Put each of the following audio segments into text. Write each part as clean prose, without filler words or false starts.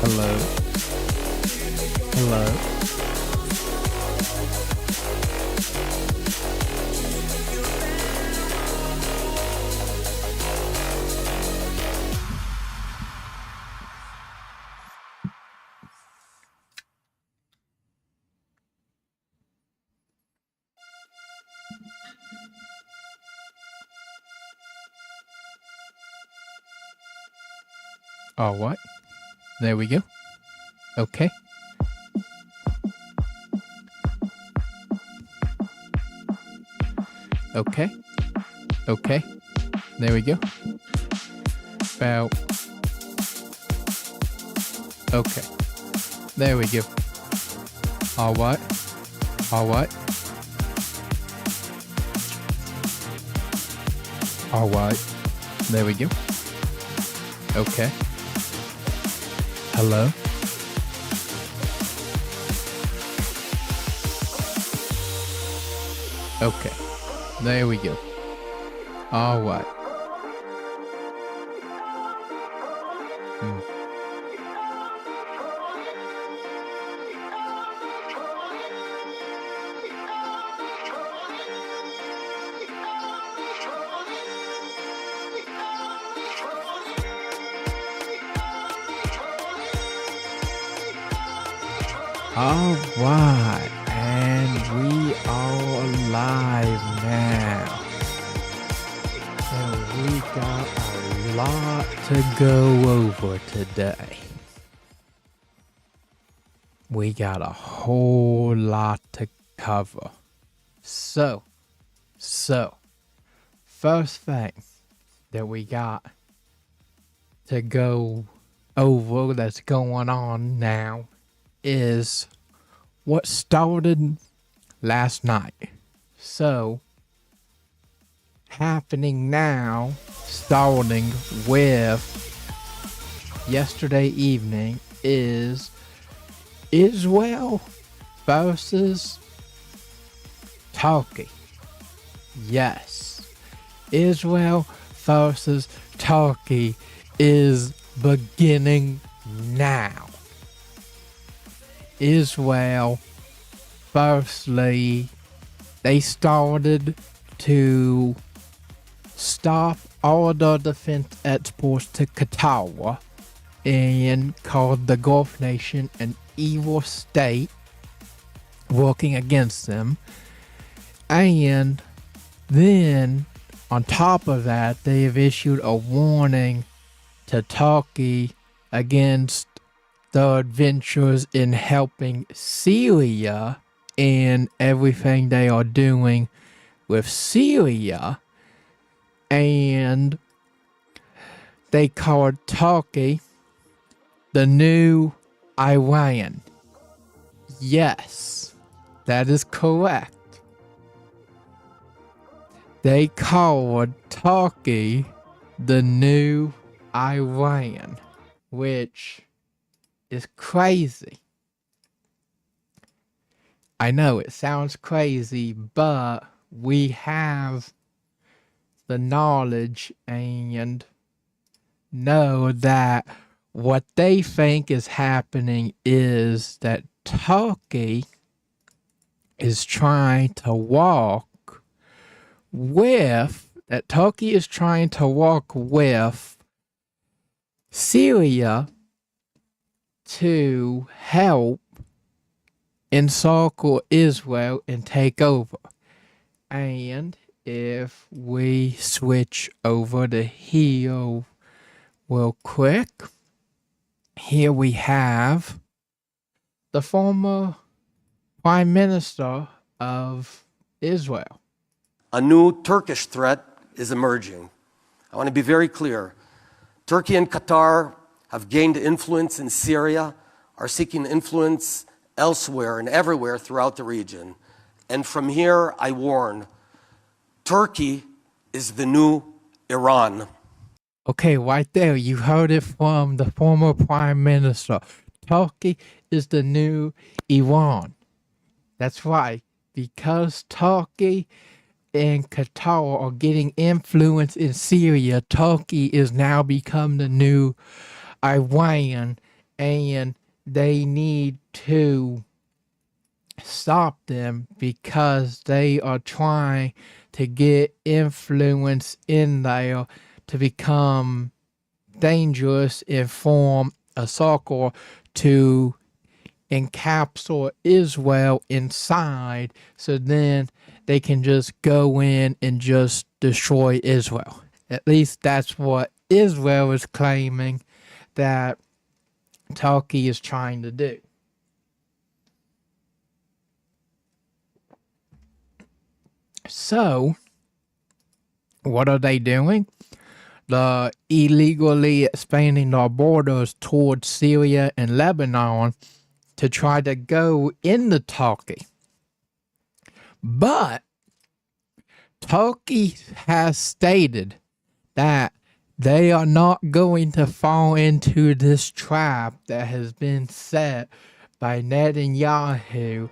Hello. Hello. All right. There we go. Okay. Okay. Okay. There we go. About. Okay. There we go. All right. All right. All right. There we go. Okay. Hello? Okay. There we go. All right. All right, and we are live now. And we got a lot to go over today. We got a whole lot to cover. So, first thing that we got to go over that's going on now is what started last night. So, happening now, starting with yesterday evening, is Israel versus Turkey. Yes, Israel versus Turkey is beginning now. Israel, firstly, they started to stop all the defense exports to Qatar and called the Gulf nation an evil state working against them. And then, on top of that, they have issued a warning to Turkey against the adventures in helping Syria and everything they are doing with Syria. And they called Turkey the new Iran. Yes, that is correct. They called Turkey the new Iran, which is crazy. I know it sounds crazy, but we have the knowledge and know that what they think is happening is that Turkey is trying to walk with, that Turkey is trying to walk with Syria to help encircle Israel and take over. And if we switch over to here real quick, here we have the former Prime Minister of Israel. A new Turkish threat is emerging. I want to be very clear. Turkey and Qatar have gained influence in Syria, are seeking influence elsewhere and everywhere throughout the region. And from here, I warn, Turkey is the new Iran. Okay, right there, you heard it from the former Prime Minister. Turkey is the new Iran. That's right, because Turkey and Qatar are getting influence in Syria, Turkey is now become the new Iran, and they need to stop them because they are trying to get influence in there to become dangerous and form a circle to encapsulate Israel inside, so then they can just go in and just destroy Israel. At least that's what Israel is claiming that Turkey is trying to do. So, what are they doing? They're illegally expanding their borders towards Syria and Lebanon to try to go into Turkey. But Turkey has stated that they are not going to fall into this trap that has been set by Netanyahu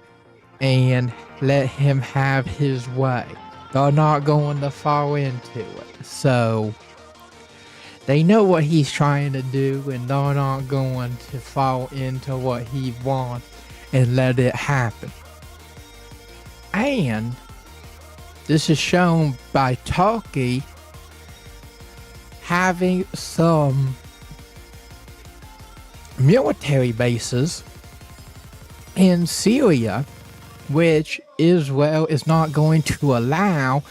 and let him have his way. They're not going to fall into it. So they know what he's trying to do, and they're not going to fall into what he wants and let it happen. And this is shown by Turkey having some military bases in Syria, which Israel is not going to allow,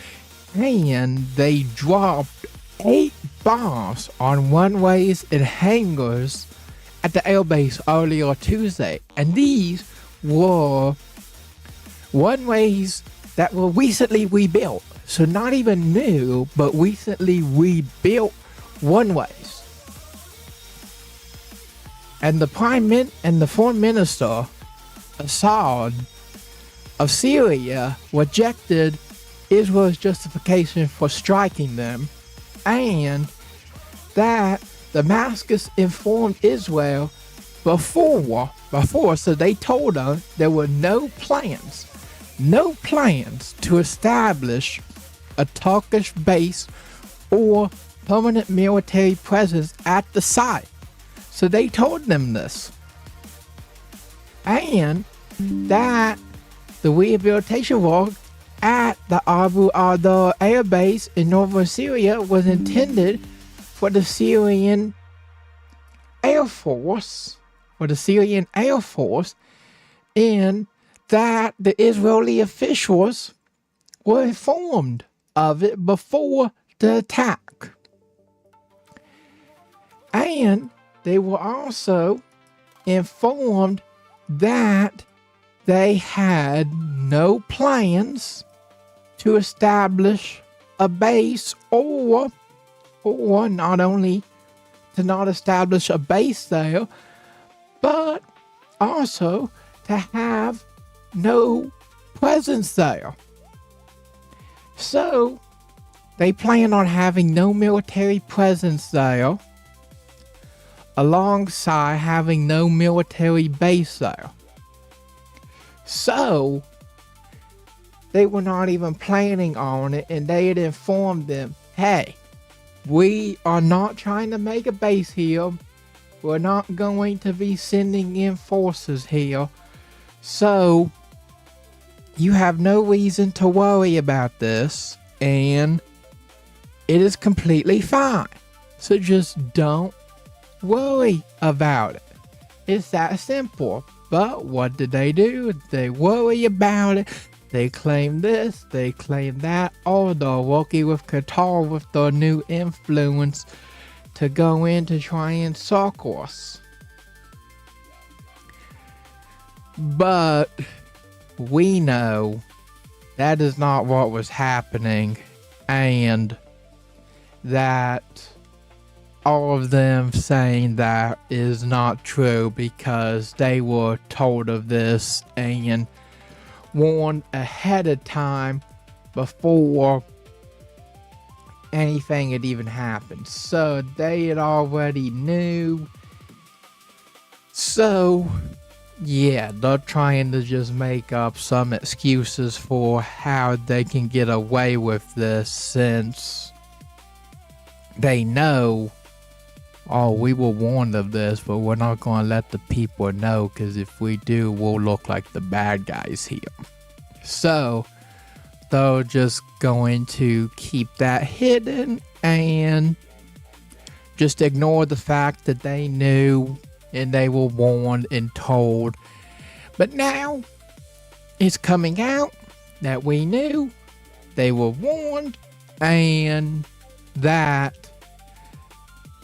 and they dropped 8 bombs on runways and hangars at the airbase earlier Tuesday. And these were runways that were recently rebuilt. So not even new, but recently rebuilt runways. And the foreign minister, Assad, of Syria, rejected Israel's justification for striking them, and that Damascus informed Israel before, so they told them there were no plans to establish a Turkish base or permanent military presence at the site. So they told them this. And that the rehabilitation work at the Abu Ardar Air Base in northern Syria was intended for the Syrian Air Force, and that the Israeli officials were informed of it before the attack. And they were also informed that they had no plans to establish a base, or not only to not establish a base there, but also to have no presence there. So they plan on having no military presence there, alongside having no military base there. So they were not even planning on it, and they had informed them, hey, we are not trying to make a base here. We're not going to be sending in forces here. So you have no reason to worry about this, and it is completely fine. So just don't worry about it. It's that simple. But what did they do? They worry about it. They claim this, they claim that. Oh, they're working with Qatar with their new influence to go in to try and circle us. But we know that is not what was happening, and that all of them saying that is not true because they were told of this and warned ahead of time before anything had even happened. So they had already knew. So yeah, they're trying to just make up some excuses for how they can get away with this, since they know, oh, we were warned of this, but we're not going to let the people know, because if we do, we'll look like the bad guys here. So they're just going to keep that hidden and just ignore the fact that they knew and they were warned and told. But now it's coming out that we knew, they were warned, and that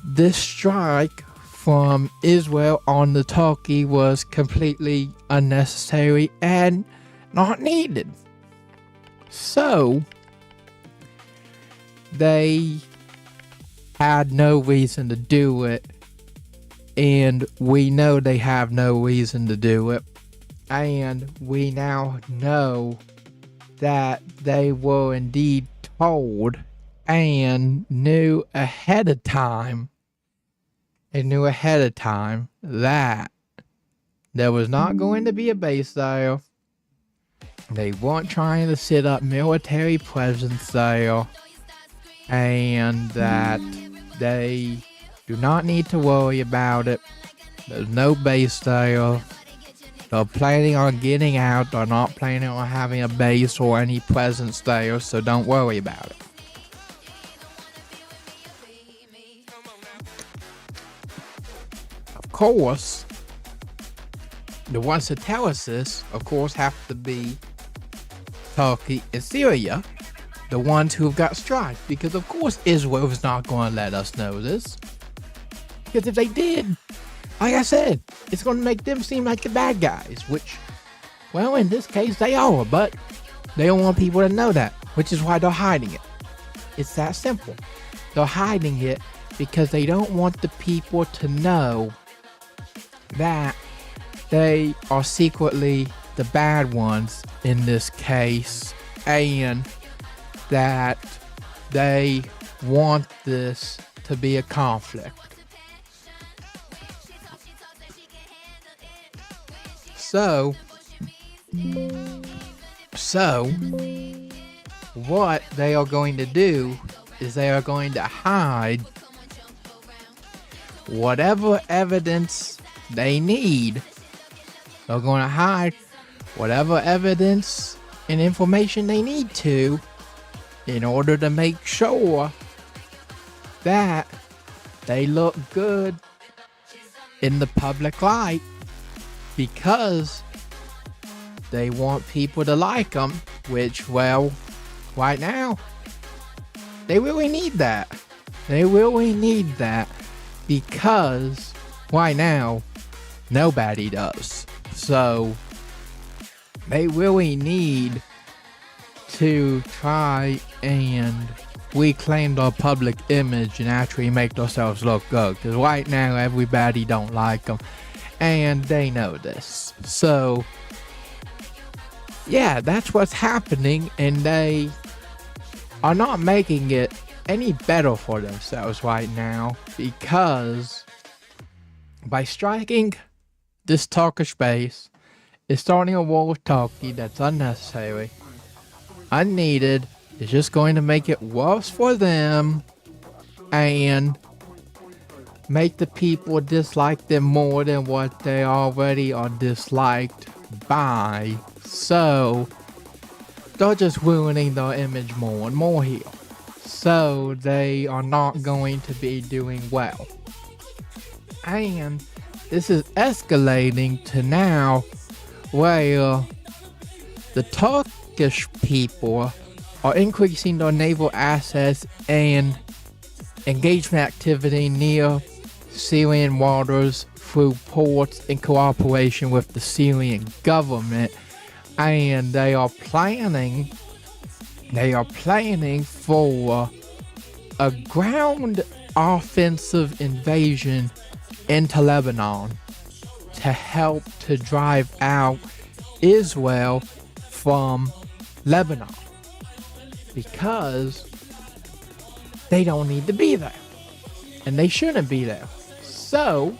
this strike from Israel on the Turkey was completely unnecessary and not needed. So they had no reason to do it, and we know they have no reason to do it, and we now know that they were indeed told and knew ahead of time. They knew ahead of time that there was not going to be a base there. They weren't trying to set up military presence there, and that they do not need to worry about it. There's no base there. They're planning on getting out. They're not planning on having a base or any presence there, so don't worry about it. Of course, the ones that tell us this, of course, have to be Turkey and Syria, the ones who have got strikes, because of course Israel is not going to let us know this. Because if they did, like I said, it's going to make them seem like the bad guys, which, well, in this case they are, but they don't want people to know that, which is why they're hiding it. It's that simple. They're hiding it because they don't want the people to know that they are secretly the bad ones in this case, and that they want this to be a conflict. So what they are going to do is they are going to hide whatever evidence they need. They're going to hide whatever evidence and information they need to, in order to make sure that they look good in the public light, because they want people to like them, which, well, right now, they really need that. They really need that, because right now, nobody does. So they really need to try and reclaim their public image and actually make themselves look good, because right now everybody don't like them, and they know this. So yeah, that's what's happening, and they are not making it any better for themselves right now, because by striking this Turkish base is starting a war with Turkey that's unnecessary, unneeded. It's just going to make it worse for them and make the people dislike them more than what they already are disliked by. So they're just ruining their image more and more here. So they are not going to be doing well. And this is escalating to now where the Turkish people are increasing their naval assets and engagement activity near Syrian waters through ports in cooperation with the Syrian government, and they are planning for a ground offensive invasion into Lebanon to help to drive out Israel from Lebanon, because they don't need to be there and they shouldn't be there. So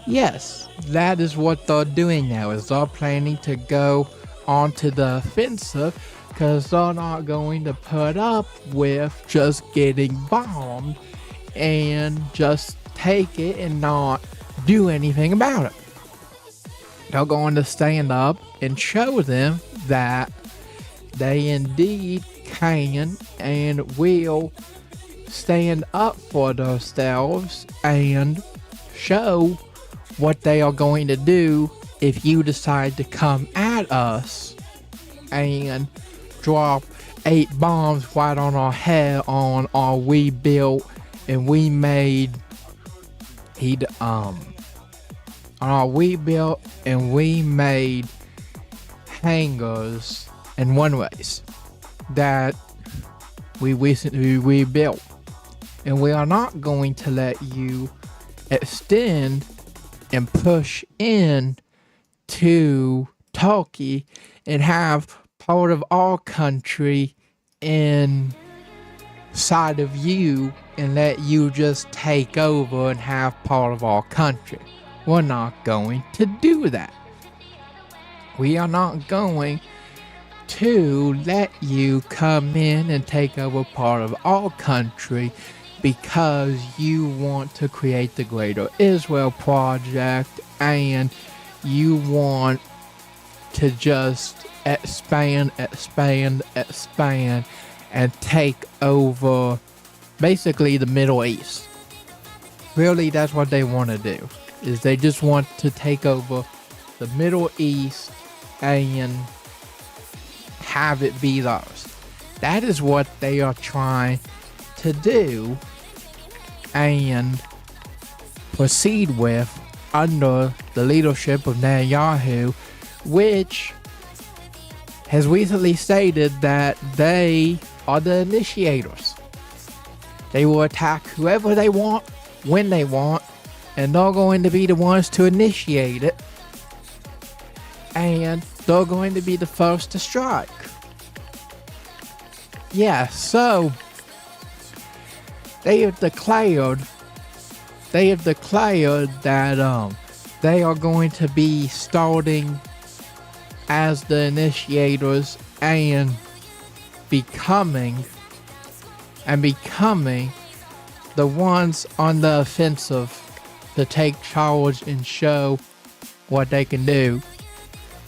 yes, that is what they're doing now, is they're planning to go onto the offensive, because they're not going to put up with just getting bombed and just take it and not do anything about it. They're going to stand up and show them that they indeed can and will stand up for themselves and show what they are going to do if you decide to come at us and drop 8 bombs right on our head on our rebuilt and remade hangars and runways that we recently rebuilt. And we are not going to let you extend and push in to Turkey and have part of our country inside of you and let you just take over and have part of our country. We're not going to do that. We are not going to let you come in and take over part of our country because you want to create the Greater Israel Project and you want to just expand and take over basically the Middle East. Really, that's what they want to do, is they just want to take over the Middle East and have it be theirs. That is what they are trying to do and proceed with under the leadership of Netanyahu, which has recently stated that they are the initiators. They will attack whoever they want, when they want, and they're going to be the ones to initiate it, and they're going to be the first to strike. Yeah, so they have declared that they are going to be starting as the initiators and becoming the ones on the offensive to take charge and show what they can do,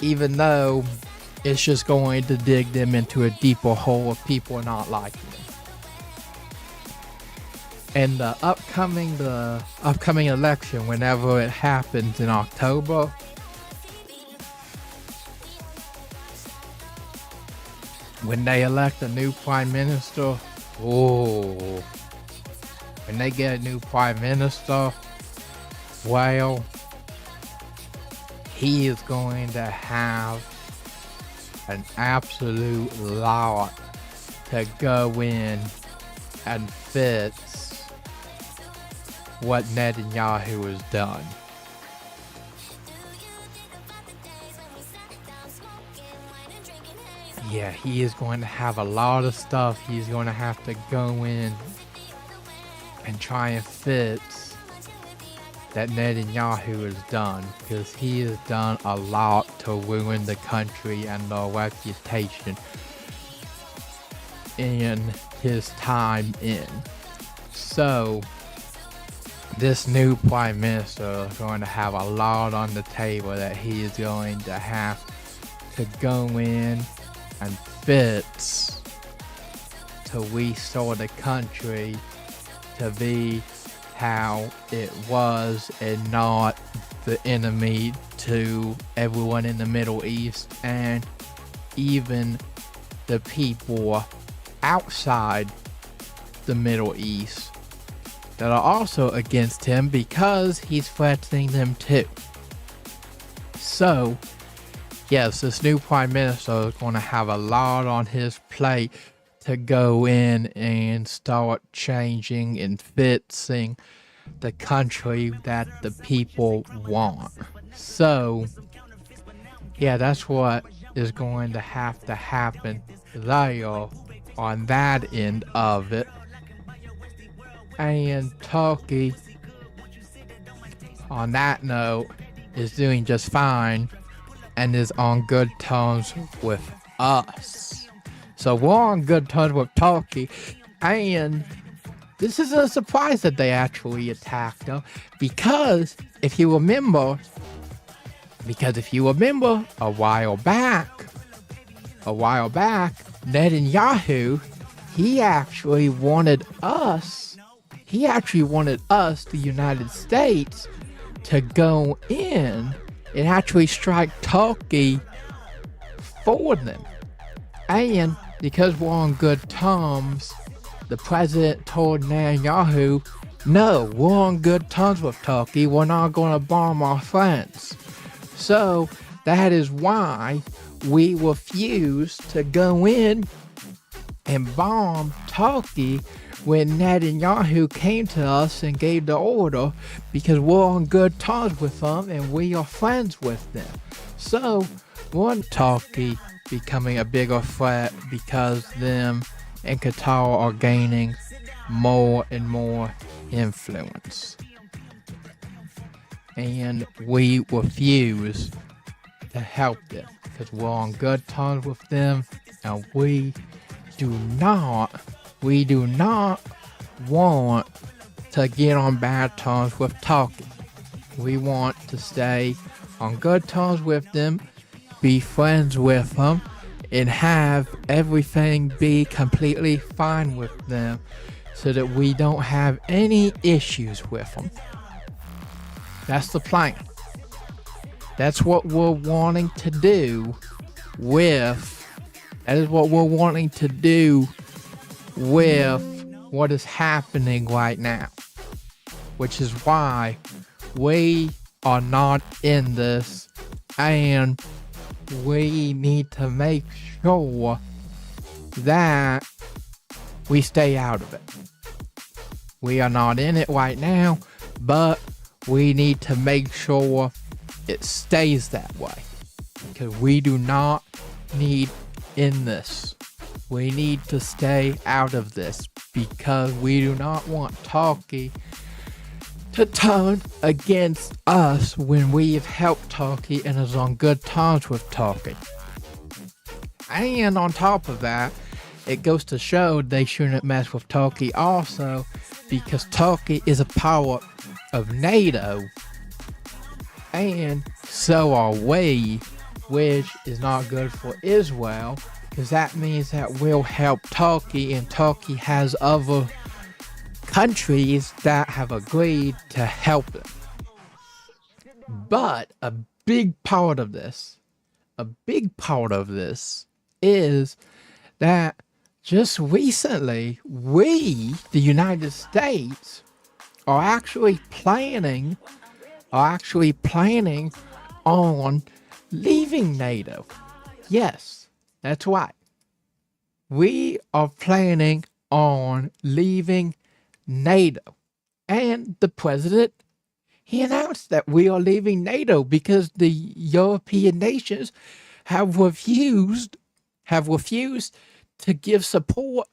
even though it's just going to dig them into a deeper hole of people not liking them. And the upcoming election, whenever it happens in October, when they elect a new prime minister, when they get a new prime minister, well, he is going to have an absolute lot to go in and fix what Netanyahu has done. Yeah, he is going to have a lot of stuff he's going to have to go in and try and fix that Netanyahu has done, because he has done a lot to ruin the country and their reputation in his time in. So this new prime minister is going to have a lot on the table that he is going to have to go in fits to restore the country to be how it was and not the enemy to everyone in the Middle East and even the people outside the Middle East that are also against him because he's threatening them too. So, yes, this new prime minister is going to have a lot on his plate to go in and start changing and fixing the country that the people want. So, yeah, that's what is going to happen there on that end of it. And Turkey, on that note, is doing just fine and is on good terms with us. So we're on good terms with Turkey, and this isn't a surprise that they actually attacked them, because if you remember, a while back, Netanyahu, he actually wanted us, the United States, to go in and actually strike Turkey for them. And because we're on good terms, the president told Netanyahu, no, we're on good terms with Turkey, we're not going to bomb our friends. So that is why we refused to go in and bomb Turkey when Netanyahu came to us and gave the order, because we're on good terms with them and we are friends with them. So, one, Turkey becoming a bigger threat because them and Qatar are gaining more and more influence. And we refuse to help them because we're on good terms with them, and we do not want to get on bad terms with Turkey. We want to stay on good terms with them, be friends with them, and have everything be completely fine with them so that we don't have any issues with them. That's the plan. That's what we're wanting to do with what is happening right now, which is why we are not in this, and we need to make sure that we stay out of it. We are not in it right now, but we need to make sure it stays that way, because we do not need in this. We need to stay out of this because we do not want Turkey to turn against us when we have helped Turkey and is on good terms with Turkey. And on top of that, it goes to show they shouldn't mess with Turkey also, because Turkey is a part of NATO, and so are we, which is not good for Israel, because that means that we'll help Turkey, and Turkey has other countries that have agreed to help them. But a big part of this is that just recently, we, the United States, are actually planning on leaving NATO. Yes, that's right. We are planning on leaving NATO. And the president, he announced that we are leaving NATO because the European nations have refused to give support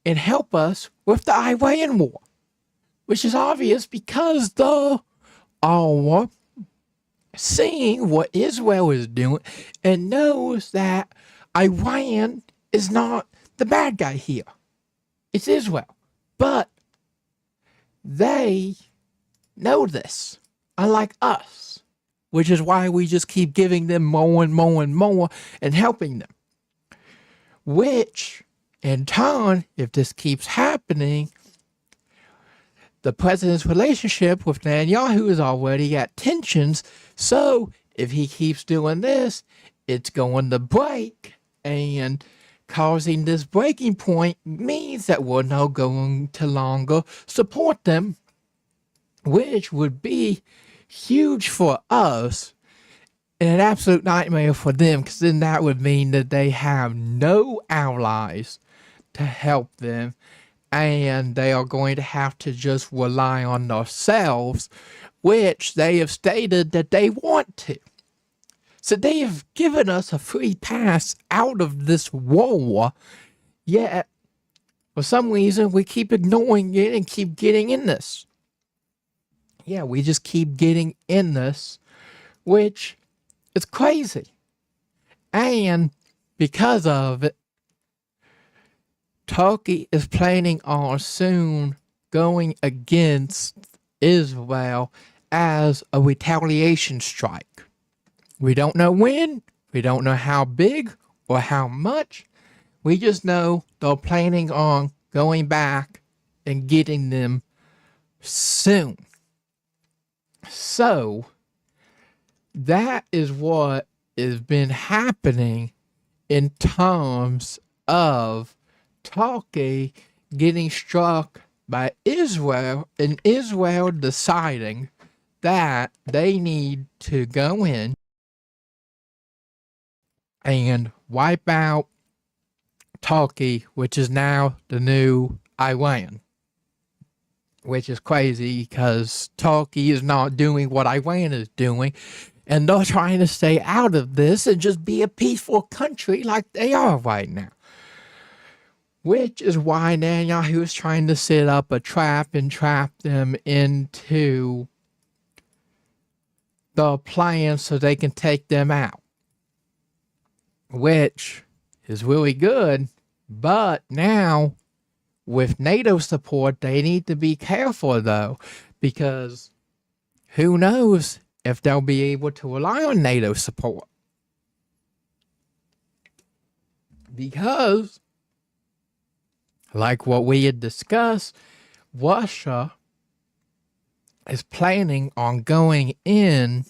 and help us with the Iran war, which is obvious because they are seeing what Israel is doing and knows that Iran is not the bad guy here. It's Israel. But they know this, unlike us, which is why we just keep giving them more and more and more and helping them. which in turn, if this keeps happening, the president's relationship with Netanyahu is already at tensions. So if he keeps doing this, it's going to break, and causing this breaking point means that we're not going to longer support them, which would be huge for us and an absolute nightmare for them, because then that would mean that they have no allies to help them, and they are going to have to just rely on themselves, which they have stated that they want to. So they have given us a free pass out of this war, yet for some reason we keep ignoring it and keep getting in this. Yeah, we just keep getting in this, which is crazy. And because of it, Turkey is planning on soon going against Israel as a retaliation strike. We don't know when, we don't know how big or how much. We just know they're planning on going back and getting them soon. So, that is what has been happening in terms of Turkey getting struck by Israel, and Israel deciding that they need to go in and wipe out Turkey, which is now the new Iran. Which is crazy because Turkey is not doing what Iran is doing, and they're trying to stay out of this and just be a peaceful country like they are right now. Which is why Netanyahu is trying to set up a trap and trap them into the plan so they can take them out. Which is really good, but now with NATO support, they need to be careful though, because who knows if they'll be able to rely on NATO support. Because, like what we had discussed, Russia is planning on going in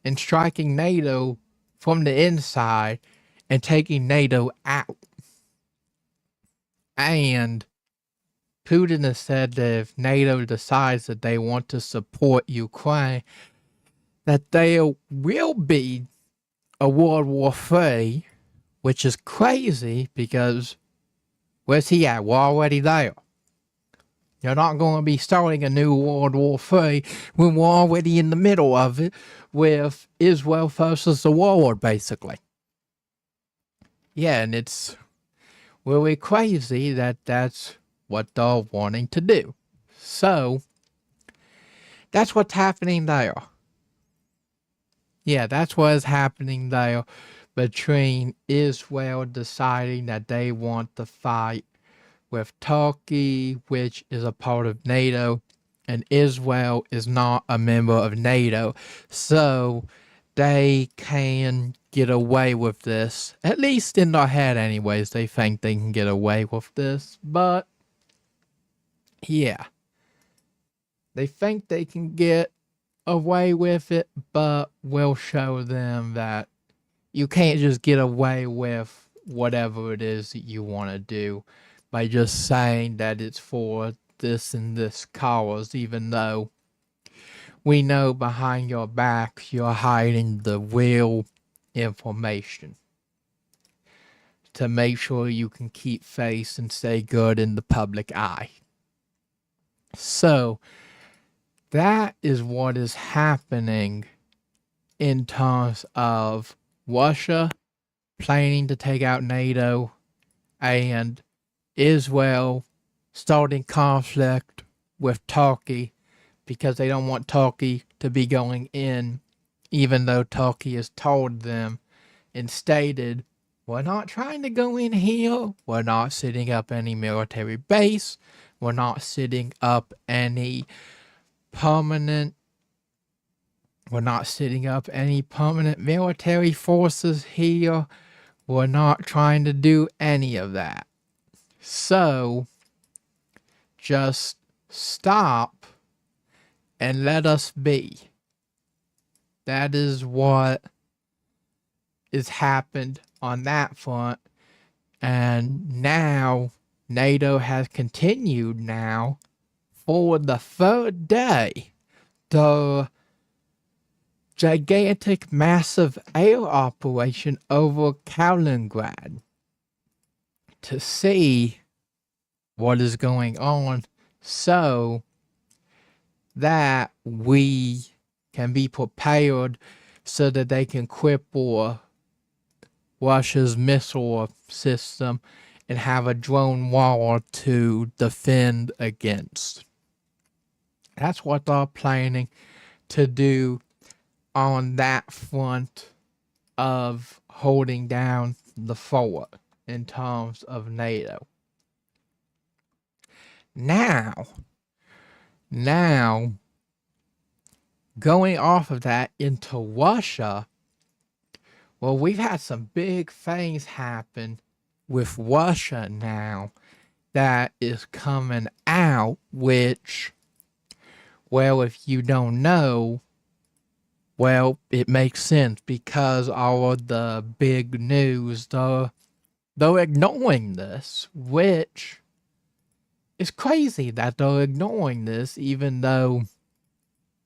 and striking NATO from the inside and taking NATO out. And Putin has said that if NATO decides that they want to support Ukraine, that there will be a World War III, which is crazy because where's he at? We're already there. You're not going to be starting a new World War III when we're already in the middle of it with Israel versus the world, basically. Yeah, and it's really crazy that that's what they're wanting to do. So, that's what's happening there. Yeah, that's what is happening there between Israel deciding that they want to fight with Turkey, which is a part of NATO, and Israel is not a member of NATO. So, they can get away with this, at least in their head anyways. They think they can get away with this, but yeah, they think they can get away with it, but we'll show them that you can't just get away with whatever it is that you want to do by just saying that it's for this and this cause, even though we know behind your back you're hiding the real information to make sure you can keep face and stay good in the public eye. So that is what is happening in terms of Russia planning to take out NATO and Israel starting conflict with Turkey because they don't want Turkey to be going in, even though Turkey has told them and stated, we're not trying to go in here, we're not setting up any military base, we're not setting up any permanent military forces here, We're not trying to do any of that. So, just stop and let us be. That is what has happened on that front. And now, NATO has continued now for the third day the gigantic massive air operation over Kaliningrad to see what is going on so that we can be prepared so that they can cripple Russia's missile system and have a drone wall to defend against. That's what they're planning to do on that front of holding down the fort in terms of NATO. Now, going off of that into Russia, well, we've had some big things happen with Russia now that is coming out, which, well, if you don't know, well, it makes sense because all of the big news, they're ignoring this, which is crazy that they're ignoring this, even though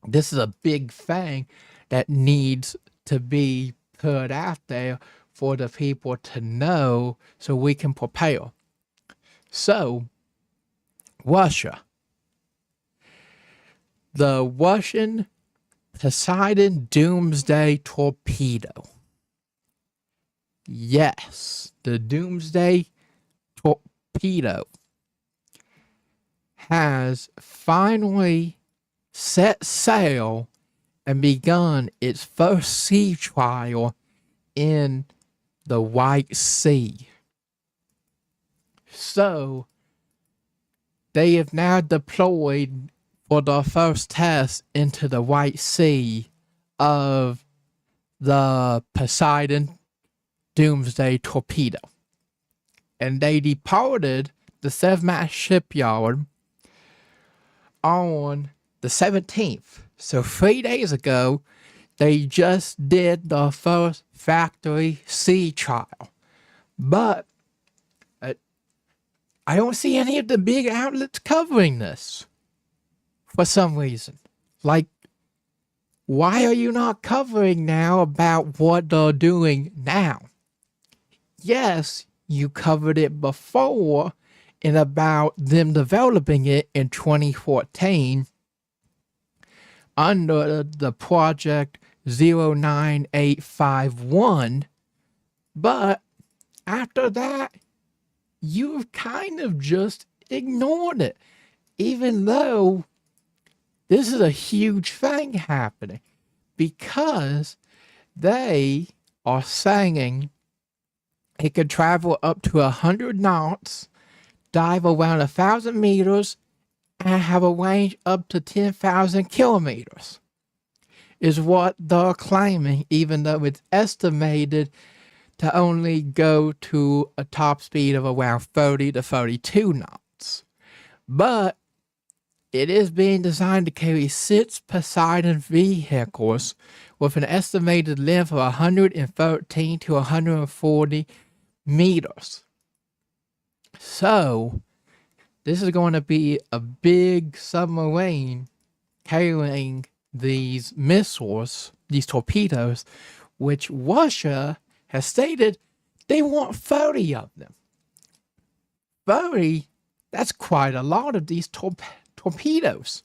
this is a big thing that needs to be put out there for the people to know so we can prepare. So, Russia. The Russian Poseidon Doomsday Torpedo. Yes, the Doomsday Torpedo has finally set sail and begun its first sea trial in the White Sea. So, they have now deployed for the first test into the White Sea of the Poseidon Doomsday Torpedo. And they departed the Sevmat shipyard on the 17th. So 3 days ago, they just did the first factory sea trial. But I don't see any of the big outlets covering this for some reason. Like, why are you not covering now about what they're doing now? Yes, you covered it before and about them developing it in 2014 under the project 09851, but after that, you've kind of just ignored it, even though this is a huge thing happening, because they are saying it could travel up to 100 knots, dive around 1,000 meters, and have a range up to 10,000 kilometers, is what they're claiming, even though it's estimated to only go to a top speed of around 30 to 32 knots. But it is being designed to carry 6 Poseidon vehicles with an estimated length of 113 to 140 meters. So, this is going to be a big submarine carrying these missiles, these torpedoes, which Russia has stated they want 30 of them. 30? That's quite a lot of these torpedoes.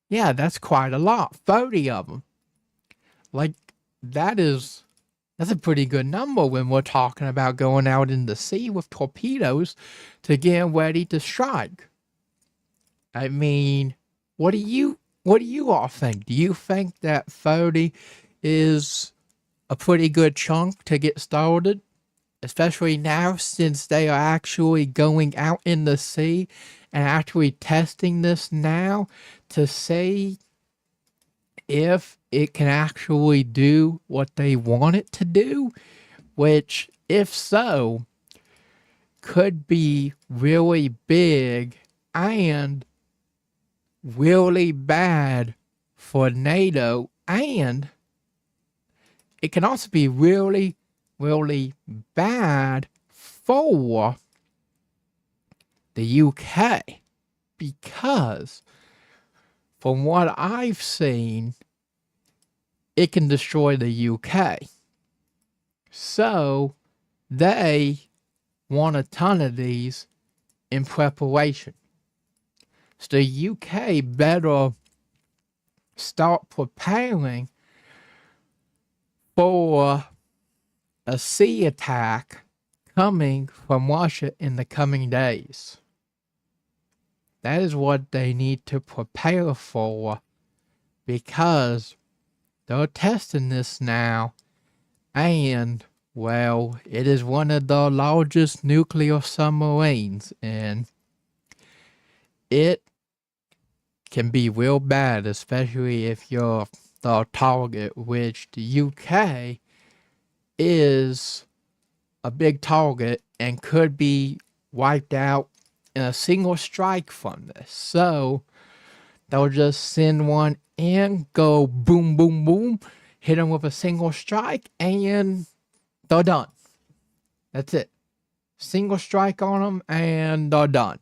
Yeah, that's quite a lot. 30 of them. Like, that's a pretty good number when we're talking about going out in the sea with torpedoes to get ready to strike. I mean, what do you all think? Do you think that 30 is a pretty good chunk to get started? Especially now, since they are actually going out in the sea and actually testing this now to see if it can actually do what they want it to do, which if so, could be really big and really bad for NATO, and it can also be really, really bad for the UK, because from what I've seen, it can destroy the UK. So they want a ton of these in preparation. So the UK better start preparing for a sea attack coming from Russia in the coming days. That is what they need to prepare for, because they're testing this now, and, well, it is one of the largest nuclear submarines, and it can be real bad, especially if you're the target, which the UK is a big target and could be wiped out in a single strike from this. So they'll just send one in, go boom, boom, boom, hit them with a single strike, and they're done. That's it. Single strike on them, and they're done.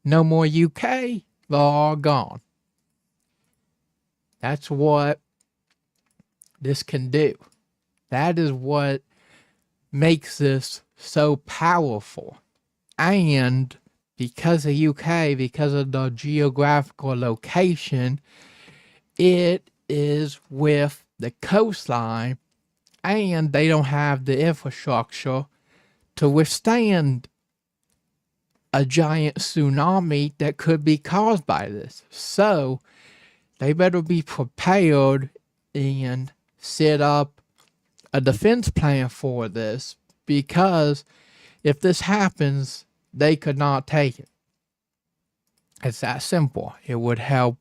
No more UK, they're all gone. That's what this can do. That is what makes this so powerful. And because of UK, because of the geographical location, it is with the coastline, and they don't have the infrastructure to withstand a giant tsunami that could be caused by this. So they better be prepared and set up a defense plan for this, because if this happens, they could not take it. It's that simple. It would help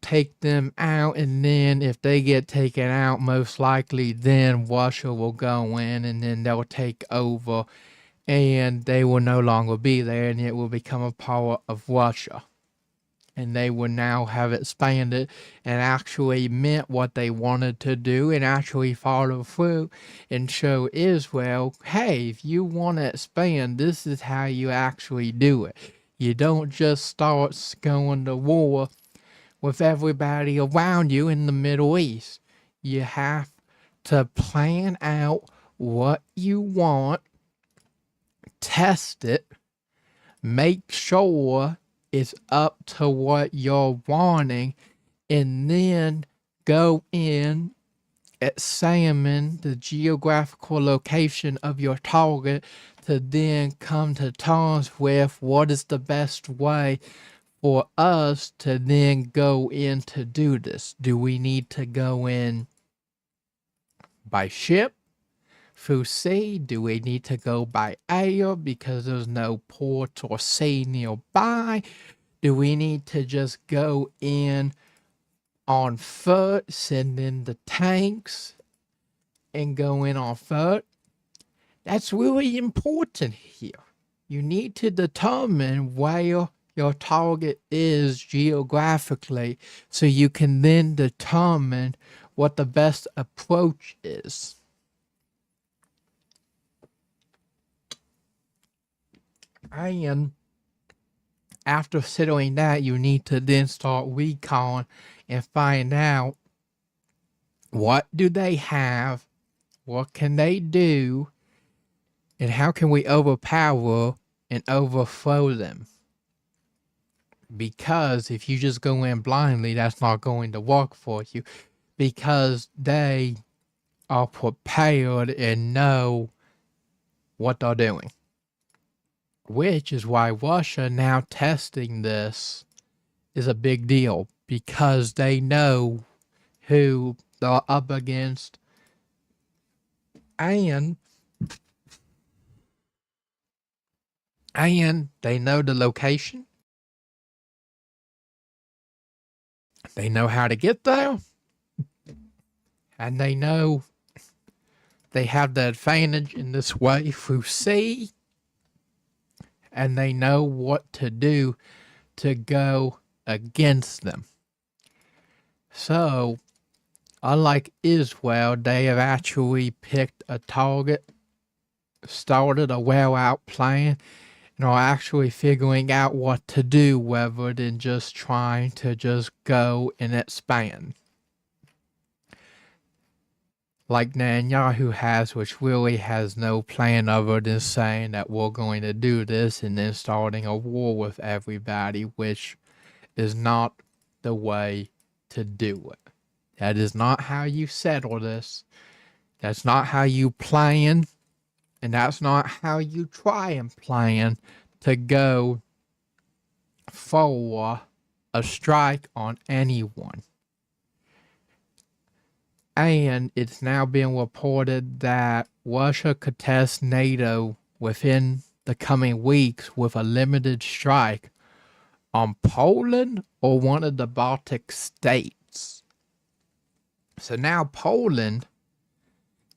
take them out, and then if they get taken out, most likely then Russia will go in, and then they'll take over, and they will no longer be there, and it will become a part of Russia. And they will now have expanded and actually meant what they wanted to do, and actually follow through and show Israel, hey, if you want to expand, this is how you actually do it. You don't just start going to war with everybody around you in the Middle East. You have to plan out what you want, test it, make sure it's up to what you're wanting, and then go in, examine the geographical location of your target to then come to terms with what is the best way for us to then go in to do this. Do we need to go in by ship, through sea? Do we need to go by air because there's no port or sea nearby? Do we need to just go in on foot, send in the tanks, and go in on foot? That's really important here. You need to determine where your target is geographically, so you can then determine what the best approach is. And after settling that, you need to then start recon and find out, what do they have, what can they do, and how can we overpower and overthrow them? Because if you just go in blindly, that's not going to work for you, because they are prepared and know what they're doing. Which is why Russia now testing this is a big deal, because they know who they're up against, and they know the location. They know how to get there, and they know they have the advantage in this way through sea, and they know what to do to go against them. So, unlike Israel, they have actually picked a target, started a well-out plan, and are actually figuring out what to do rather than just trying to just go and expand. Like Netanyahu has, which really has no plan other than saying that we're going to do this and then starting a war with everybody, which is not the way to do it. That is not how you settle this. That's not how you plan, and that's not how you try and plan to go for a strike on anyone. And it's now being reported that Russia could test NATO within the coming weeks with a limited strike on Poland or one of the Baltic states. So now Poland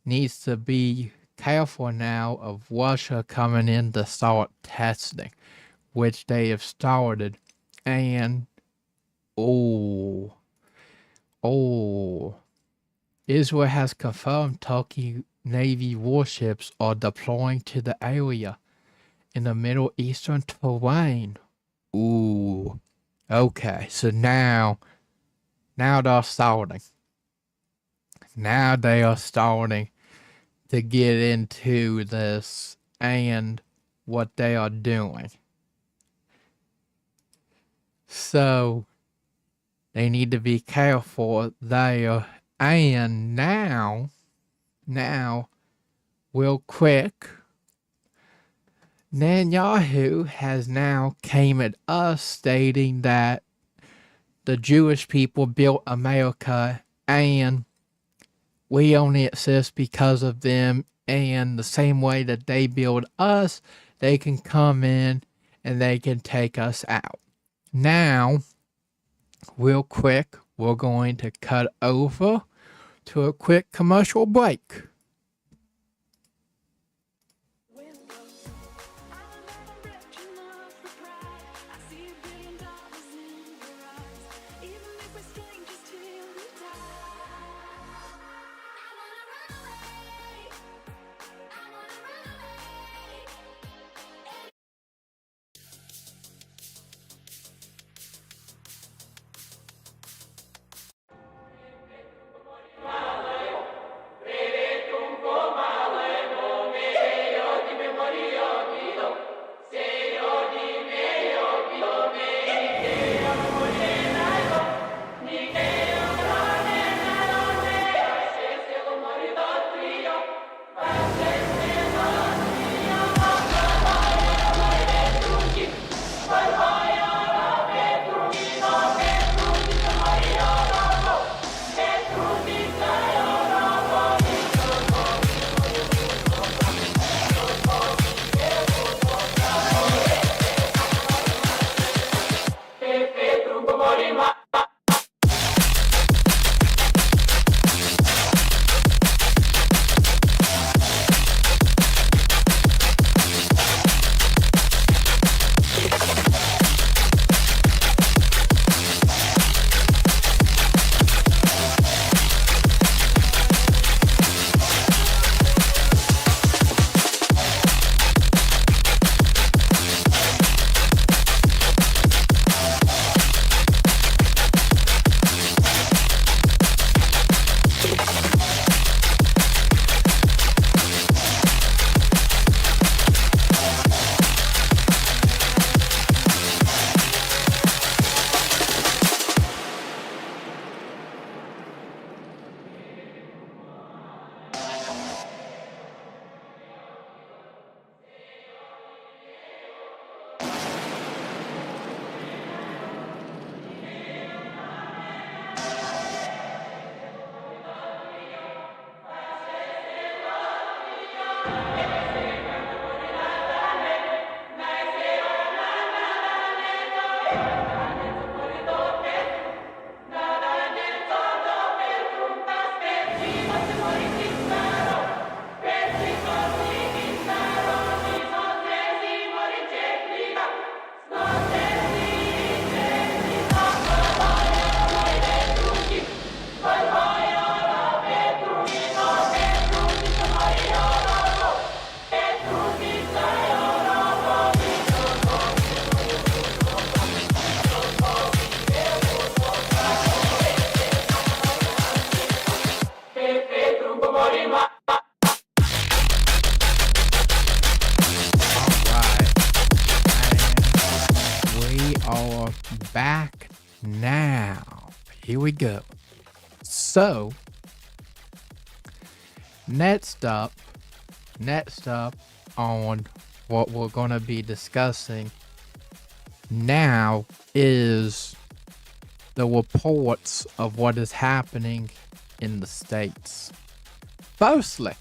needs to be careful now of Russia coming in to start testing, which they have started. And Israel has confirmed Turkey Navy warships are deploying to the area in the Middle Eastern terrain. Okay, so now they're starting. Now they are starting to get into this and what they are doing. So they need to be careful there. And now, real quick, Netanyahu has now came at us stating that the Jewish people built America and we only exist because of them, and the same way that they build us, they can come in and they can take us out. Now, real quick, we're going to cut over to a quick commercial break. back now. Here we go. So, next up on what we're going to be discussing now is the reports of what is happening in the states. Firstly,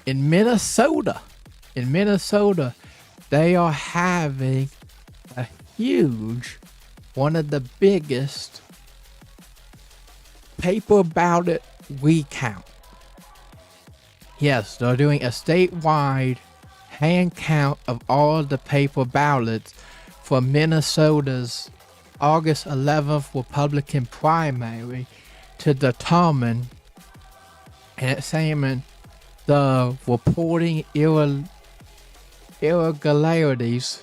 in Minnesota, they are having a huge, one of the biggest paper ballot recount. Yes, they're doing a statewide hand count of all the paper ballots for Minnesota's August 11th Republican primary to determine and examine the reporting irregularities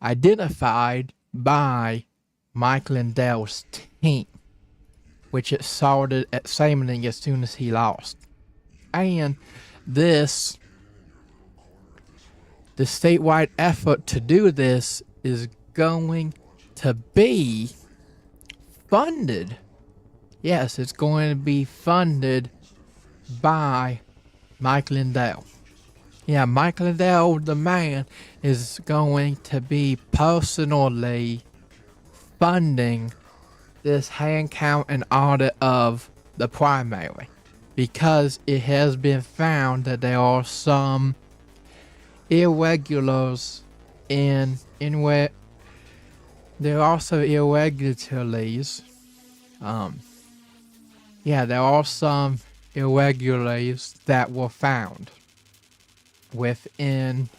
identified by Mike Lindell's team, which it started examining as soon as he lost. And the statewide effort to do this is going to be funded. Yes, it's going to be funded by Mike Lindell. Yeah, Mike Lindell, the man, is going to be personally funding this hand count and audit of the primary, because it has been found that there are some irregulars there are also irregularities. There are some irregularities that were found within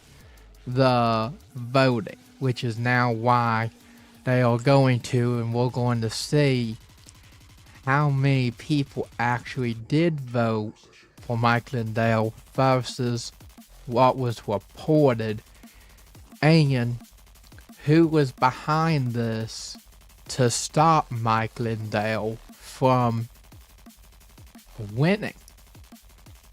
the voting, which is now why they are going to, and we're going to see how many people actually did vote for Mike Lindell versus what was reported, and who was behind this to stop Mike Lindell from winning.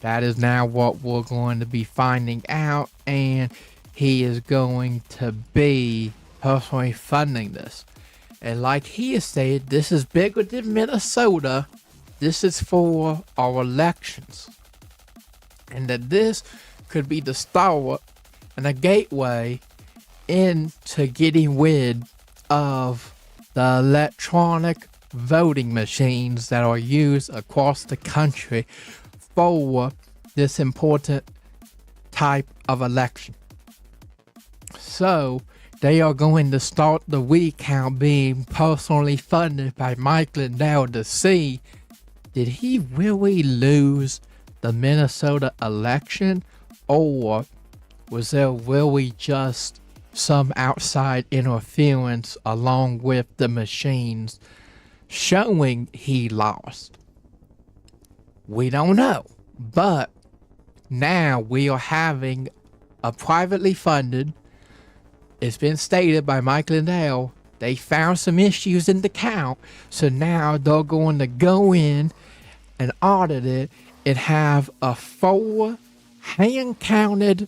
That is now what we're going to be finding out, and he is going to be personally funding this. And like he has said, this is bigger than Minnesota. This is for our elections. And that this could be the start and a gateway into getting rid of the electronic voting machines that are used across the country for this important type of election. So they are going to start the recount being personally funded by Mike Lindell to see, did he really lose the Minnesota election, or was there really just some outside interference along with the machines showing he lost? We don't know, but now we are having a privately funded, it's been stated by Mike Lindell, they found some issues in the count, so now they're going to go in and audit it and have a full hand-counted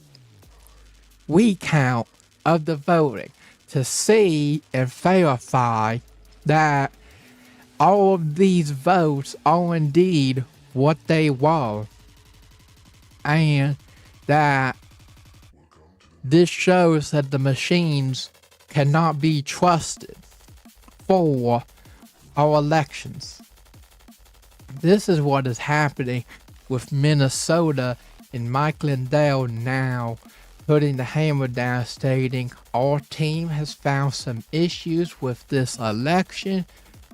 recount of the voting to see and verify that all of these votes are indeed what they were, and that this shows that the machines cannot be trusted for our elections. This is what is happening with Minnesota, and Mike Lindell now putting the hammer down, stating our team has found some issues with this election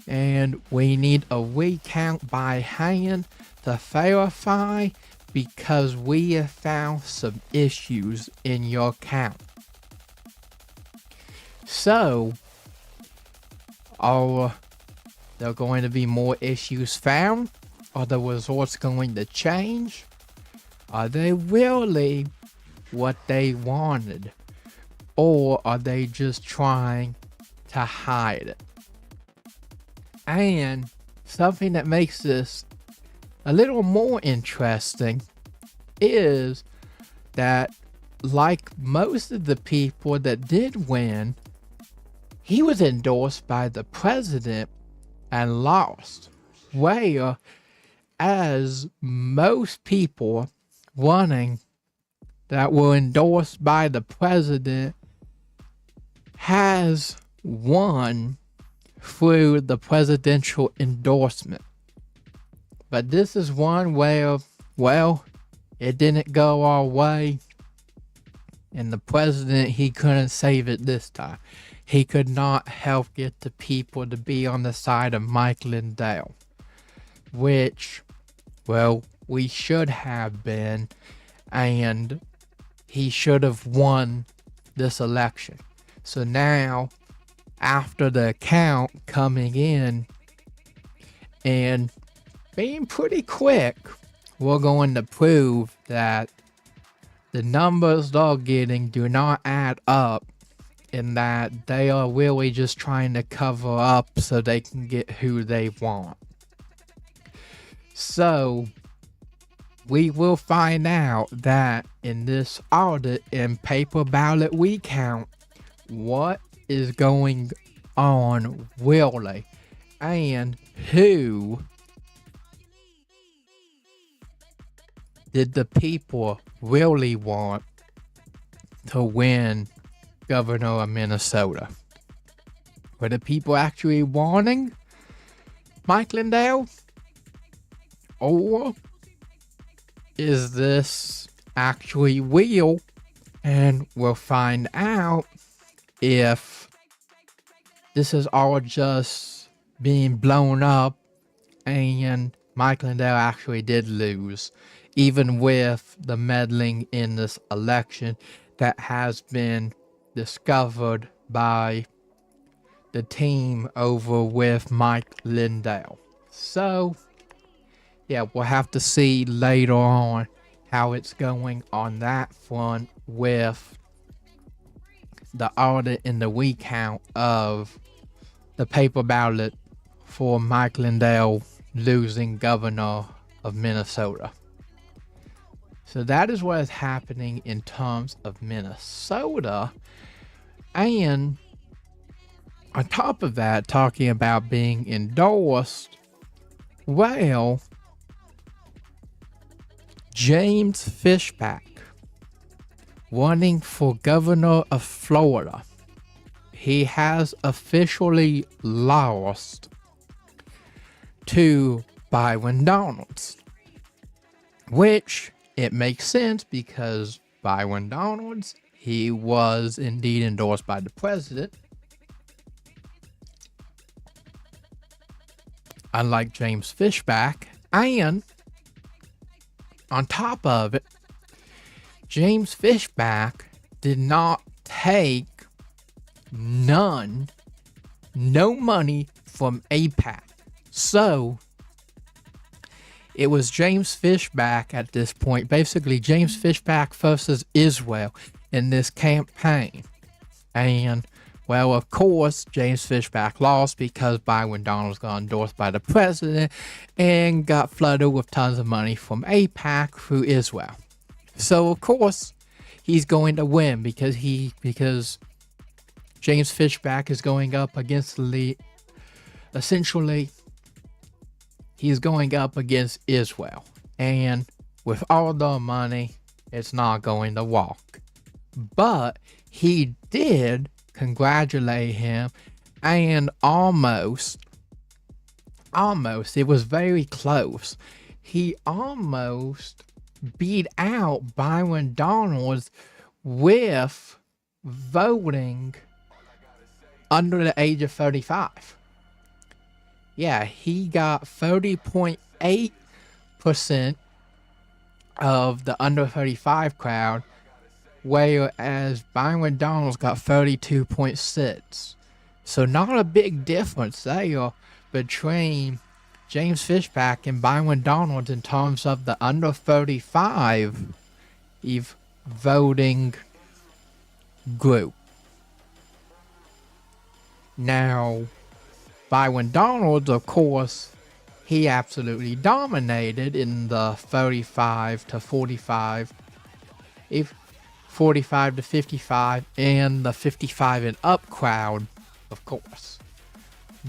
and we need a recount by hand to verify, because we have found some issues in your count. So, are there going to be more issues found? Are the results going to change? Are they really what they wanted? Or are they just trying to hide it? And something that makes this a little more interesting is that like most of the people that did win, he was endorsed by the president and lost. Where as most people running that were endorsed by the president has won through the presidential endorsement. But this is one where, well, it didn't go our way, and the president, he couldn't save it this time. He could not help get the people to be on the side of Mike Lindell, which, well, we should have been, and he should have won this election. So now, after the count coming in and being pretty quick, we're going to prove that the numbers they're getting do not add up, and that they are really just trying to cover up so they can get who they want. So we will find out that in this audit and paper ballot recount, what is going on really, and who did the people really want to win governor of Minnesota? Were the people actually wanting Mike Lindell? Or is this actually real? And we'll find out if this is all just being blown up and Mike Lindell actually did lose, even with the meddling in this election that has been discovered by the team over with Mike Lindell. So, yeah, we'll have to see later on how it's going on that front with the audit and the recount of the paper ballot for Mike Lindell losing governor of Minnesota. So that is what is happening in terms of Minnesota. And on top of that, talking about being endorsed, well, James Fishback, running for governor of Florida, he has officially lost to Byron Donalds, which it makes sense because Byron Donalds, he was indeed endorsed by the president, unlike James Fishback. And on top of it, James Fishback did not take no money from AIPAC. So it was James Fishback at this point, basically James Fishback versus Israel in this campaign. And, well, of course, James Fishback lost because Byron Donalds got endorsed by the president and got flooded with tons of money from AIPAC through Israel. So, of course, he's going to win because James Fishback is going up against essentially, he's going up against Israel. And with all the money, it's not going to walk. But he did congratulate him, and almost, it was very close. He almost beat out Byron Donalds with voting under the age of 35. Yeah, he got 30.8% of the under 35 crowd, whereas Byron Donalds got 32.6. So not a big difference there between James Fishback and Byron Donalds in terms of the under 35 voting group. Now, Byron Donalds, of course, he absolutely dominated in the 35 to 45 45 to 55 and the 55 and up crowd, of course.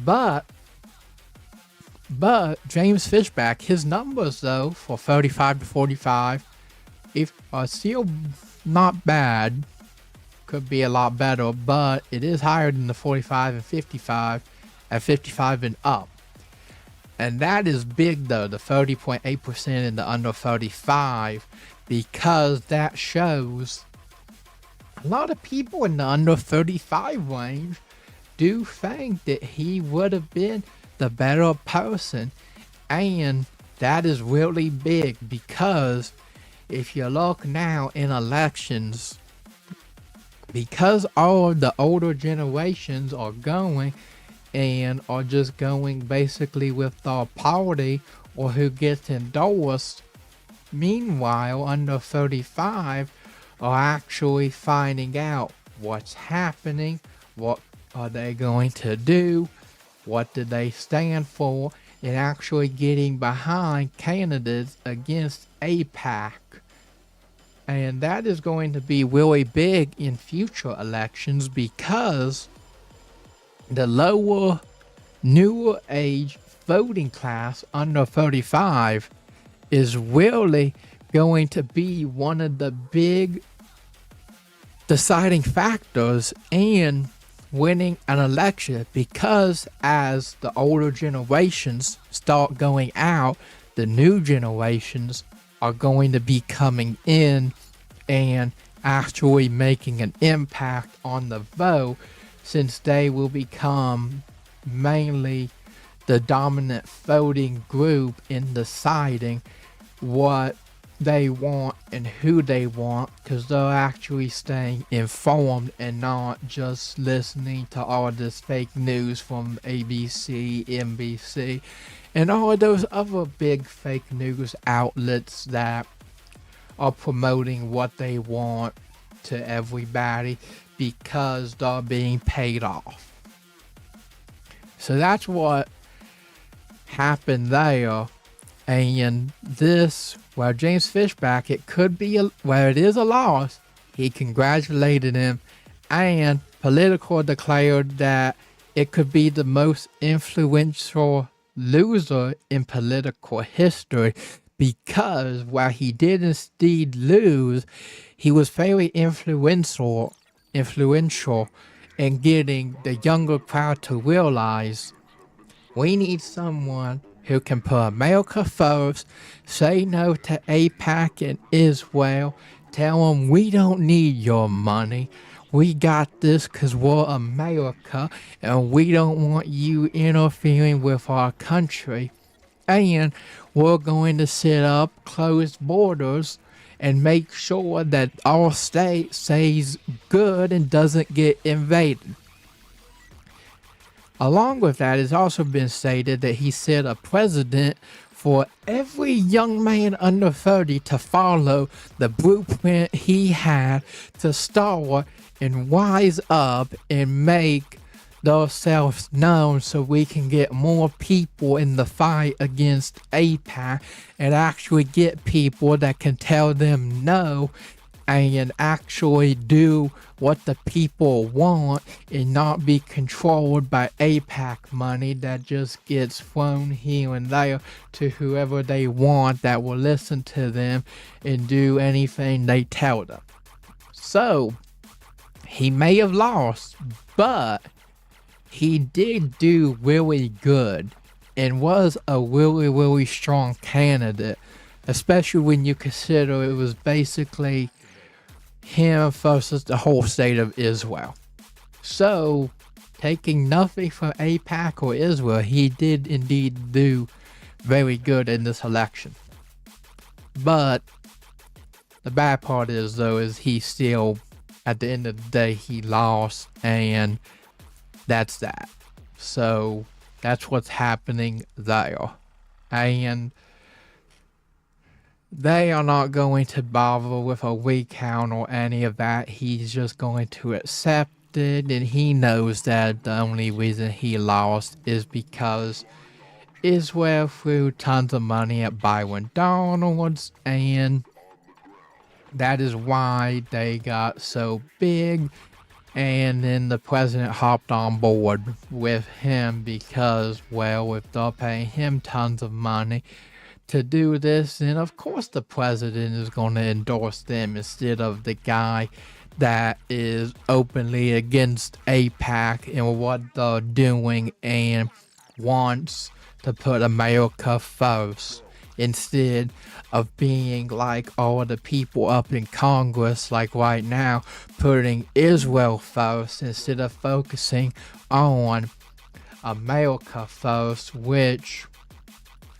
But James Fishback, his numbers though for 35 to 45 are still not bad. Could be a lot better, but it is higher than the 45 and 55 at 55 and up. And that is big though, the 30.8% in the under 35, because that shows a lot of people in the under 35 range do think that he would have been the better person. And that is really big, because if you look now in elections, because all of the older generations are going and are just going basically with the party or who gets endorsed, meanwhile under 35 are actually finding out what's happening, what are they going to do, what do they stand for, and actually getting behind candidates against AIPAC. And that is going to be really big in future elections, because the lower, newer age voting class under 35 is really going to be one of the big deciding factors in winning an election, because as the older generations start going out, the new generations are going to be coming in and actually making an impact on the vote, since they will become mainly the dominant voting group in deciding what they want and who they want, because they're actually staying informed and not just listening to all this fake news from ABC, NBC, and all of those other big fake news outlets that are promoting what they want to everybody because they're being paid off. So that's what happened there. And this, where James Fishback, it could be, where it is a loss, he congratulated him, and Politico declared that it could be the most influential loser in political history, because while he did indeed lose, he was very influential in getting the younger crowd to realize we need someone who can put America first, say no to AIPAC and Israel, tell them we don't need your money, we got this because we're America and we don't want you interfering with our country, and we're going to set up closed borders and make sure that our state stays good and doesn't get invaded. Along with that, it's also been stated that he set a precedent for every young man under 30 to follow the blueprint he had to start and wise up and make themselves known, so we can get more people in the fight against AIPAC and actually get people that can tell them no and actually do what the people want and not be controlled by AIPAC money that just gets thrown here and there to whoever they want that will listen to them and do anything they tell them. So, he may have lost, but he did do really good and was a really, really strong candidate, especially when you consider it was basically him versus the whole state of Israel. So, taking nothing from AIPAC or Israel, he did indeed do very good in this election. But the bad part is, though, is he still, at the end of the day, he lost, and that's that. So, that's what's happening there. And they are not going to bother with a recount or any of that. He's just going to accept it, and he knows that the only reason he lost is because Israel threw tons of money at Byron Donalds, and That is why they got so big. And then the president hopped on board with him because, well, if they're paying him tons of money to do this, then of course the president is going to endorse them instead of the guy that is openly against APAC and what they're doing and wants to put America first instead of being like all the people up in Congress, like right now, putting Israel first instead of focusing on America first, which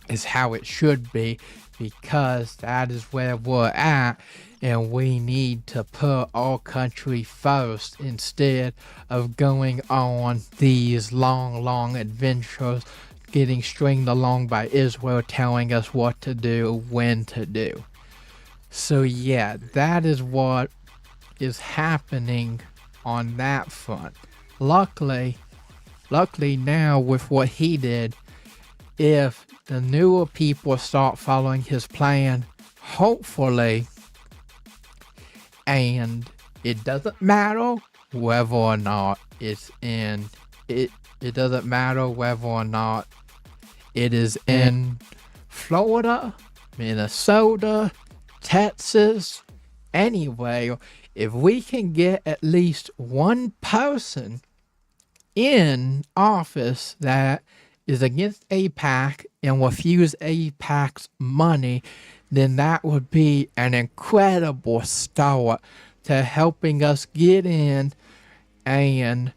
is how it should be, because that is where we're at, and we need to put our country first instead of going on these long adventures, getting stringed along by Israel telling us what to do, when to do. So yeah, that is what is happening on that front. Luckily now with what he did, if the newer people start following his plan, hopefully, and it doesn't matter whether or not it's in it doesn't matter whether or not it is in Florida, Minnesota, Texas, anyway, if we can get at least one person in office that is against APAC and refuse APAC's money, then that would be an incredible start to helping us get in and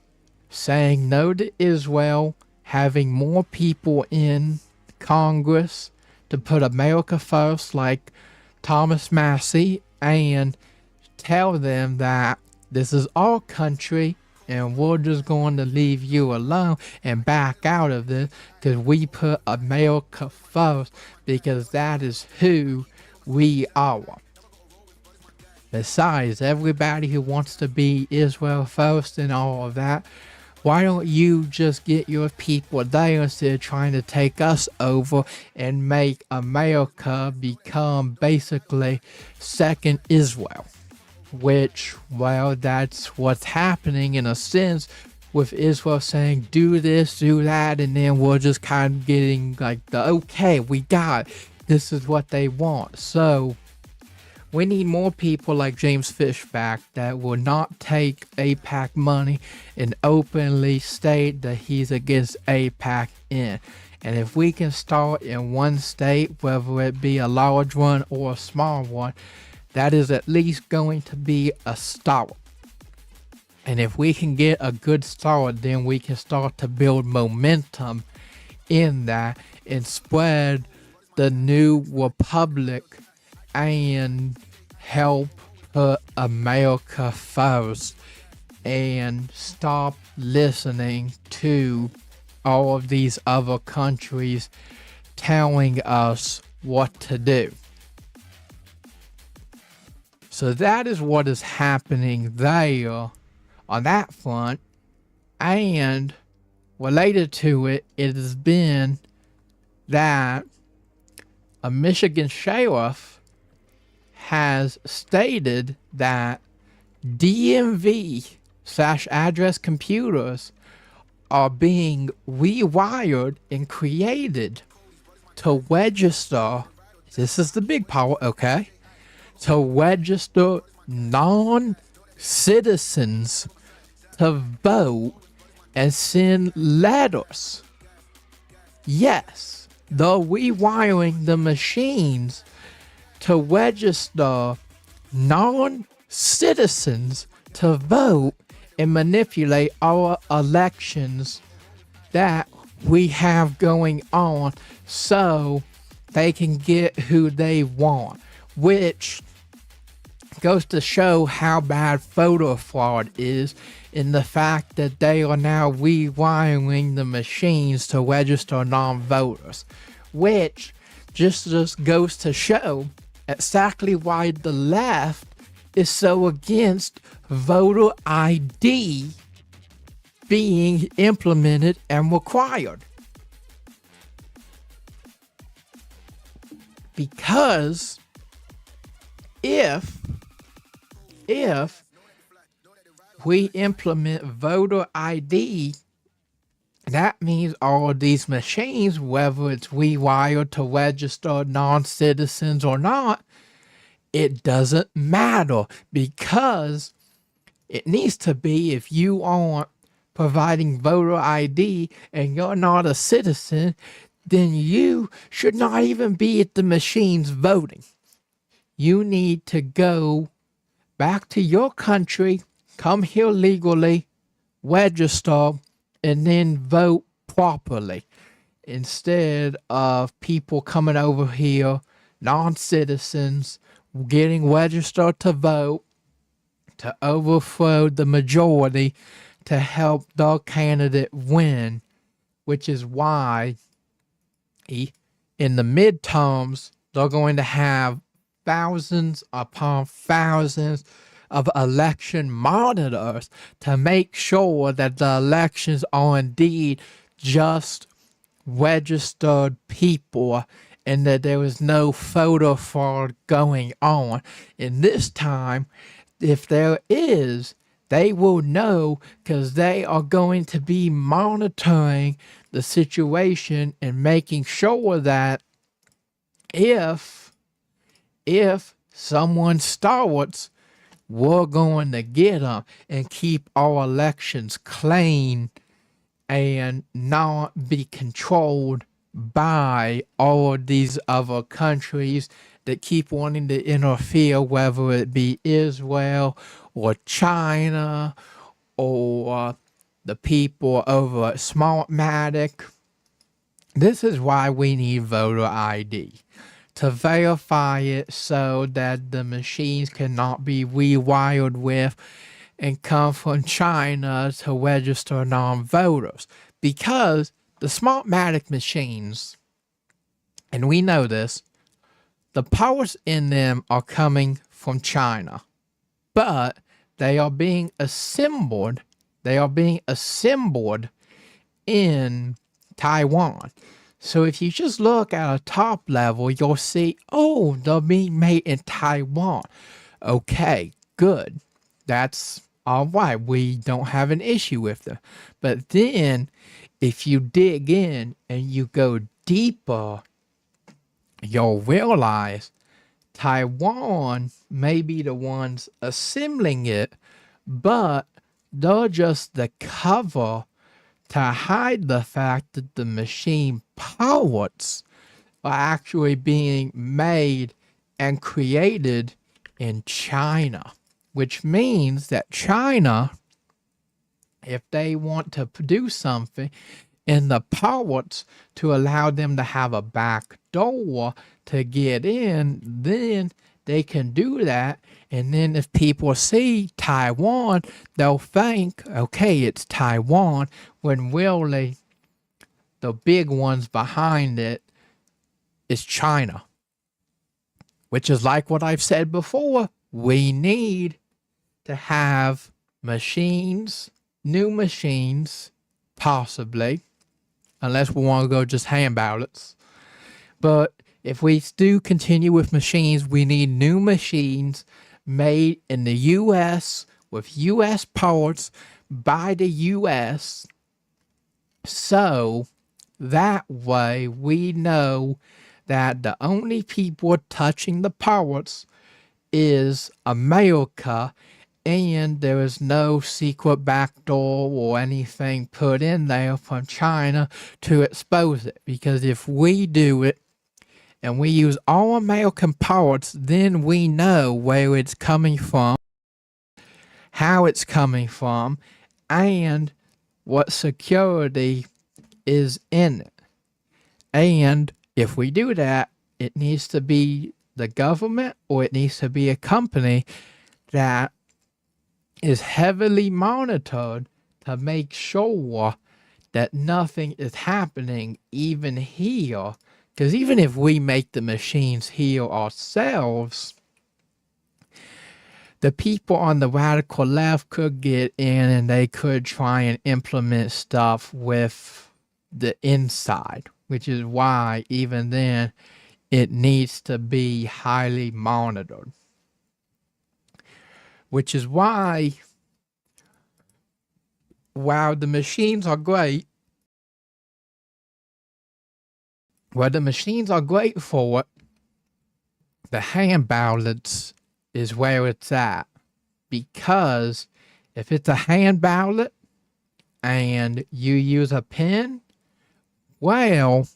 saying no to Israel, having more people in Congress to put America first, like Thomas Massey, and tell them that this is our country and we're just going to leave you alone and back out of this because we put America first, because that is who we are. Besides, everybody who wants to be Israel first and all of that, why don't you just get your people there instead of trying to take us over and make America become basically second Israel? Which, well, that's what's happening in a sense, with Israel saying do this, do that, and then we're just kind of getting like the okay, we got it. This is what they want. So we need more people like James Fishback that will not take APAC money and openly state that he's against APAC in. And if we can start in one state, whether it be a large one or a small one, that is at least going to be a start. And if we can get a good start, then we can start to build momentum in that and spread the new republic and help put America first and stop listening to all of these other countries telling us what to do. So that is what is happening there on that front. And related to it, it has been that a Michigan sheriff has stated that DMV / address computers are being rewired and created to register. This is the big part, okay? To register non-citizens to vote and send letters. Yes, they're rewiring the machines to register non-citizens to vote and manipulate our elections that we have going on so they can get who they want, which goes to show how bad voter fraud is in the fact that they are now rewiring the machines to register non-voters, which just goes to show exactly why the left is so against voter ID being implemented and required. Because if if we implement voter ID, that means all of these machines, whether it's rewired to register non-citizens or not, it doesn't matter, because it needs to be, if you aren't providing voter ID and you're not a citizen, then you should not even be at the machines voting. You need to go back to your country, come here legally, register, and then vote properly, instead of people coming over here, non-citizens, getting registered to vote, to overthrow the majority, to help the candidate win, which is why in the midterms, they're going to have thousands upon thousands of election monitors to make sure that the elections are indeed just registered people and that there is no photo fraud going on. And this time, if there is, they will know, because they are going to be monitoring the situation and making sure that if someone starts, we're going to get them and keep our elections clean and not be controlled by all of these other countries that keep wanting to interfere, whether it be Israel or China or the people over at Smartmatic. This is why we need voter ID, to verify it so that the machines cannot be rewired with and come from China to register non-voters. Because the Smartmatic machines, and we know this, the parts in them are coming from China, but they are being assembled. They are being assembled in Taiwan. So if you just look at a top level, you'll see, oh, they're being made in Taiwan. Okay, good. That's all right. We don't have an issue with them. But then if you dig in and you go deeper, you'll realize Taiwan may be the ones assembling it, but they're just the cover to hide the fact that the machine parts are actually being made and created in China, which means that China, if they want to do something in the parts to allow them to have a back door to get in, then they can do that. And then if people see Taiwan, they'll think, okay, it's Taiwan, when really the big ones behind it is China. Which is like what I've said before. We need to have machines, new machines, possibly, unless we want to go just hand ballots. But if we do continue with machines, we need new machines made in the U.S. with U.S. parts by the U.S. So that way we know that the only people touching the parts is America, and there is no secret backdoor or anything put in there from China to expose it. Because if we do it and we use all American parts, then we know where it's coming from, how it's coming from, and what security is in it. And if we do that, it needs to be the government or it needs to be a company that is heavily monitored to make sure that nothing is happening even here. Because even if we make the machines here ourselves, the people on the radical left could get in and they could try and implement stuff with the inside, which is why even then it needs to be highly monitored. which is why, while the machines are great, for it, the hand ballots is where it's at. Because if it's a hand ballot and you use a pen, well,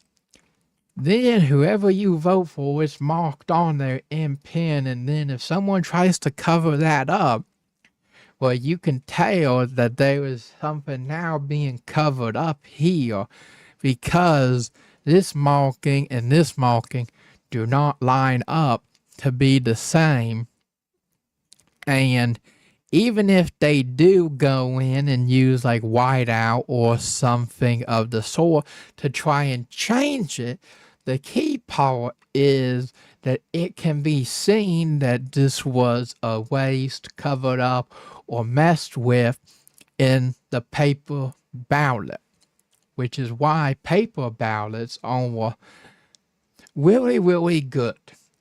then whoever you vote for is marked on there in pen, and then if someone tries to cover that up, well, you can tell that there is something now being covered up here, because this marking and this marking do not line up to be the same. And even if they do go in and use like whiteout or something of the sort to try and change it, the key part is that it can be seen that this was erased, covered up, or messed with in the paper ballot, which is why paper ballots are really, really good,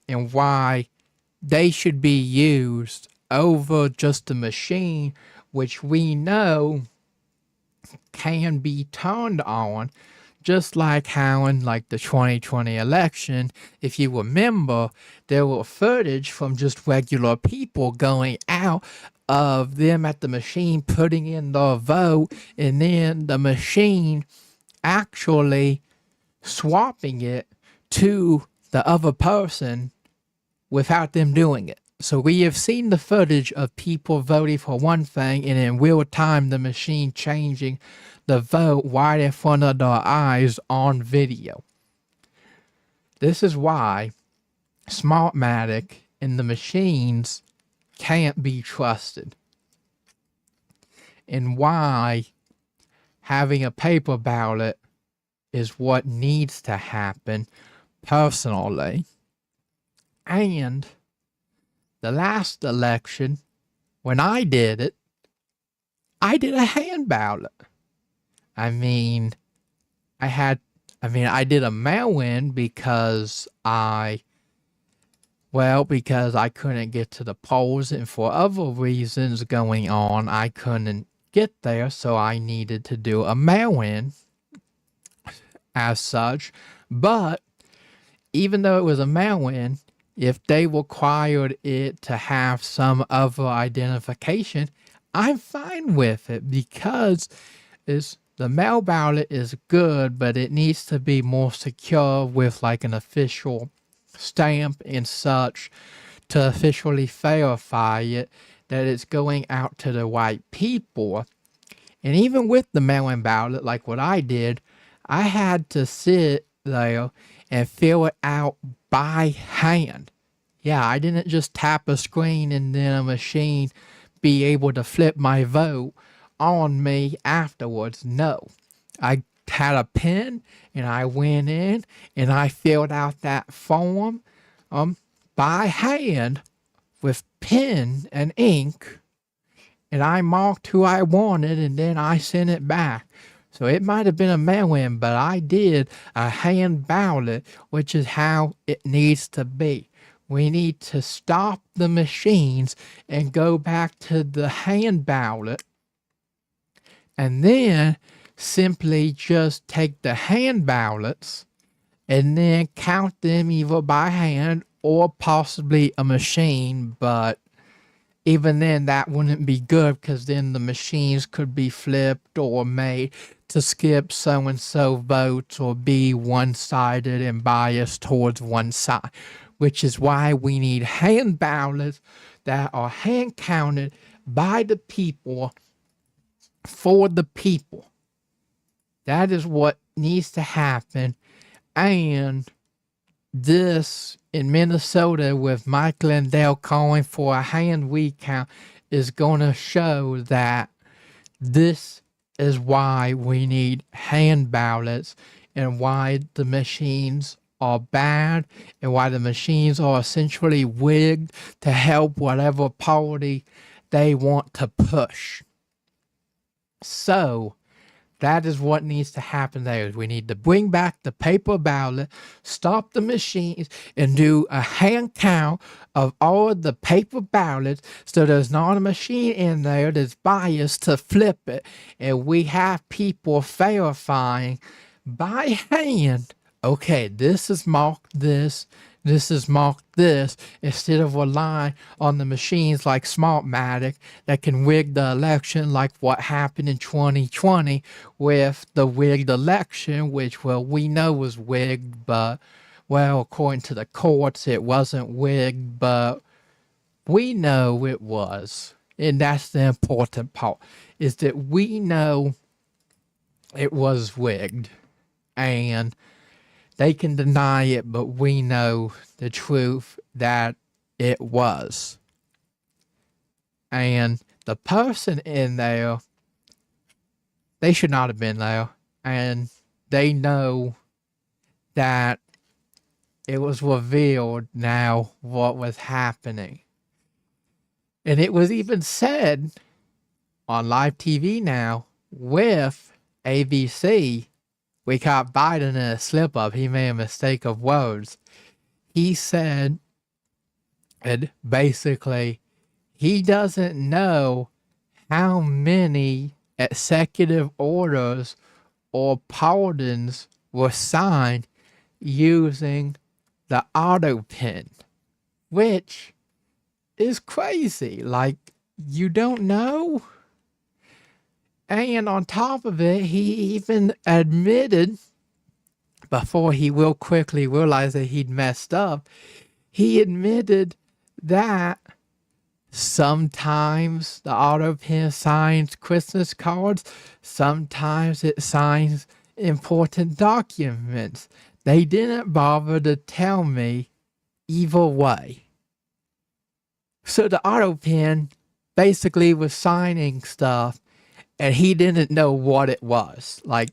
and why they should be used over just a machine, which we know can be turned on, just like how in like the 2020 election, if you remember, there were footage from just regular people going out of them at the machine putting in their vote, and then the machine actually swapping it to the other person without them doing it. So we have seen the footage of people voting for one thing, and in real time the machine changing the vote right in front of their eyes on video. This is why Smartmatic and the machines can't be trusted, and why having a paper ballot is what needs to happen personally. And the last election, when I did it, I did a hand ballot. I did a mail-in because I couldn't get to the polls, and for other reasons going on, I couldn't get there, so I needed to do a mail-in as such. But even though it was a mail-in, if they required it to have some other identification, I'm fine with it, because the mail ballot is good, but it needs to be more secure with like an official stamp and such to officially verify it that it's going out to the right people. And even with the mail-in ballot, like what I did, I had to sit there and fill it out by hand. Yeah, I didn't just tap a screen and then a machine be able to flip my vote on me afterwards. No, I had a pen and I went in and I filled out that form by hand with pen and ink, and I marked who I wanted, and then I sent it back. So it might have been a mail-in, but I did a hand ballot, which is how it needs to be. We need to stop the machines and go back to the hand ballot, and then simply just take the hand ballots and then count them either by hand or possibly a machine. But even then, that wouldn't be good, because then the machines could be flipped or made to skip so-and-so votes or be one-sided and biased towards one side, which is why we need hand ballots that are hand counted by the people for the people. That is what needs to happen. And this in Minnesota, with Mike Lindell calling for a hand recount, is going to show that this is why we need hand ballots, and why the machines are bad, and why the machines are essentially rigged to help whatever party they want to push. So That is what needs to happen there. We need to bring back the paper ballot, stop the machines, and do a hand count of all of the paper ballots so there's not a machine in there that's biased to flip it. And we have people verifying by hand, okay, this is marked this is marked this, instead of relying on the machines like Smartmatic that can rig the election like what happened in 2020 with the rigged election, which, well, we know was rigged, but, well, according to the courts, it wasn't rigged, but we know it was. And that's the important part, is that we know it was rigged. And they can deny it, but we know the truth that it was. And the person in there, they should not have been there. And they know that it was revealed now what was happening. And it was even said on live TV now with ABC. We caught Biden in a slip up. He made a mistake of words. He said, and basically, he doesn't know how many executive orders or pardons were signed using the auto pen, which is crazy. Like, you don't know? And on top of it, he even admitted, before he will quickly realize that he'd messed up, he admitted that sometimes the auto pen signs Christmas cards, sometimes it signs important documents. They didn't bother to tell me either way. So the auto pen basically was signing stuff, and he didn't know what it was. Like,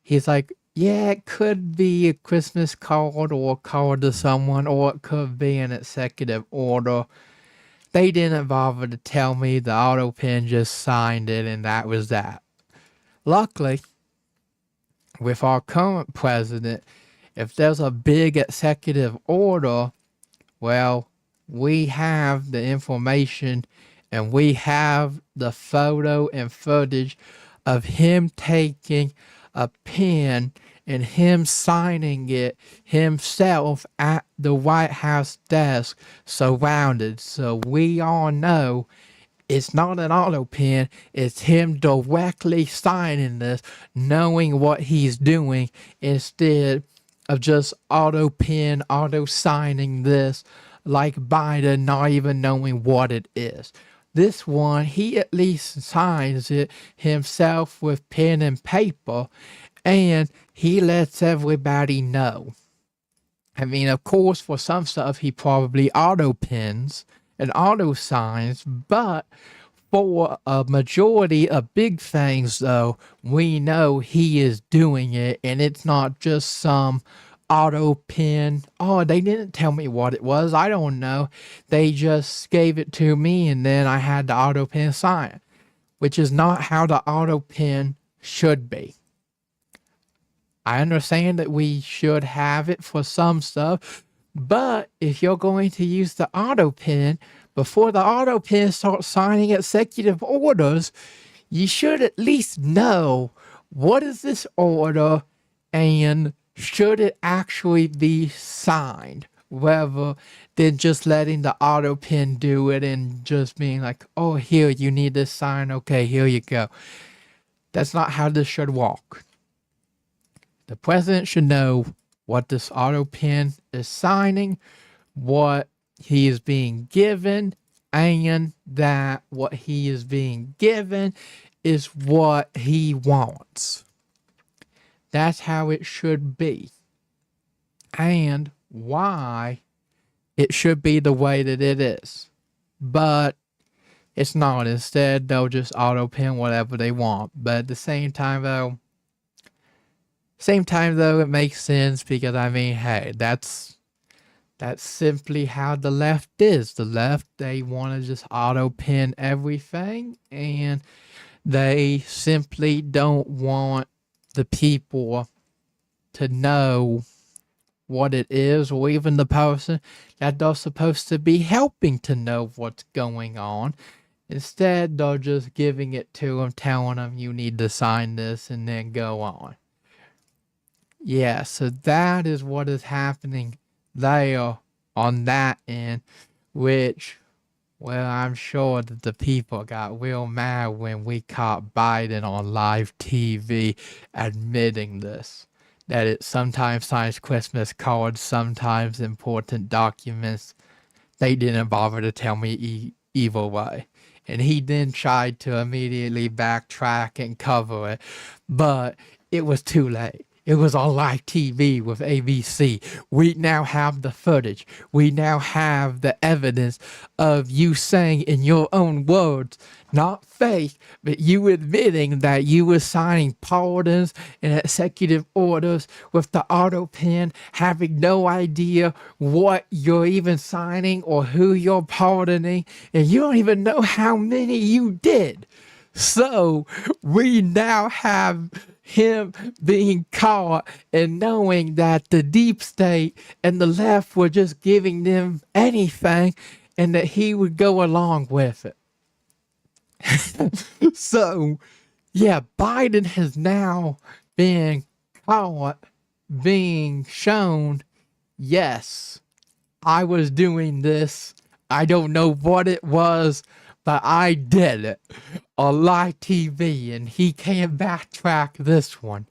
he's like, yeah, it could be a Christmas card or a card to someone, or it could be an executive order. They didn't bother to tell me. The auto pen just signed it, and that was that. Luckily, with our current president, if there's a big executive order, well, we have the information and we have the photo and footage of him taking a pen and him signing it himself at the White House desk, surrounded. So we all know it's not an auto pen, it's him directly signing this, knowing what he's doing, instead of just auto pen, auto signing this like Biden, not even knowing what it is. This one, he at least signs it himself with pen and paper, and he lets everybody know. I mean, of course, for some stuff, he probably auto pens and auto signs, but for a majority of big things, though, we know he is doing it, and it's not just some auto pen. Oh, they didn't tell me what it was. I don't know. They just gave it to me, and then I had the auto pen sign it, which is not how the auto pen should be. I understand that we should have it for some stuff, but if you're going to use the auto pen, before the auto pen starts signing executive orders, you should at least know, what is this order and should it actually be signed, rather than just letting the auto pen do it and just being like, oh, here, you need this sign, okay, here you go. That's not how this should walk. The president should know what this auto pen is signing, what he is being given, and that what he is being given is what he wants. That's how it should be, and why it should be the way that it is. But it's not. Instead, they'll just auto pen whatever they want. But at the same time, though, it makes sense, because, I mean, hey, that's simply how the left is. The left, they want to just auto pen everything, and They simply don't want the people to know what it is, or even the person that they're supposed to be helping to know what's going on. Instead, they're just giving it to them, telling them you need to sign this and then go on. Yeah, so that is what is happening there on that end, which, well, I'm sure that the people got real mad when we caught Biden on live TV admitting this. That it sometimes signs Christmas cards, sometimes important documents. They didn't bother to tell me either way. And he then tried to immediately backtrack and cover it, but it was too late. It was on live TV with ABC. We now have the footage. We now have the evidence of you saying in your own words, not fake, but you admitting that you were signing pardons and executive orders with the auto pen, having no idea what you're even signing or who you're pardoning, and you don't even know how many you did. So we now have him being caught and knowing that the deep state and the left were just giving them anything and that he would go along with it. So, yeah, Biden has now been caught being shown, yes, I was doing this. I don't know what it was, but I did it on live TV, and he can't backtrack this one.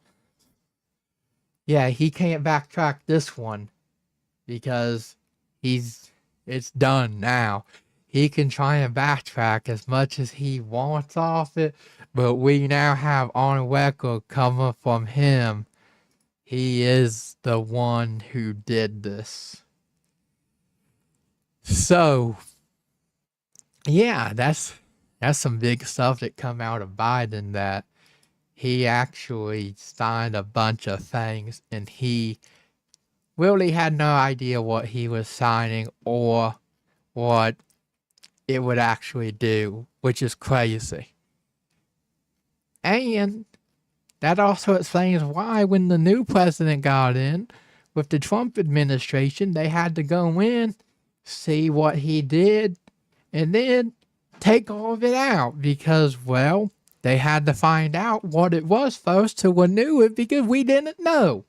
Yeah, he can't backtrack this one because it's done now. He can try and backtrack as much as he wants off it, but we now have on record coming from him. He is the one who did this. So, yeah, that's some big stuff that come out of Biden, that he actually signed a bunch of things and he really had no idea what he was signing or what it would actually do, which is crazy. And that also explains why when the new president got in with the Trump administration, they had to go in, see what he did, and then take all of it out because, well, they had to find out what it was first to renew it because we didn't know.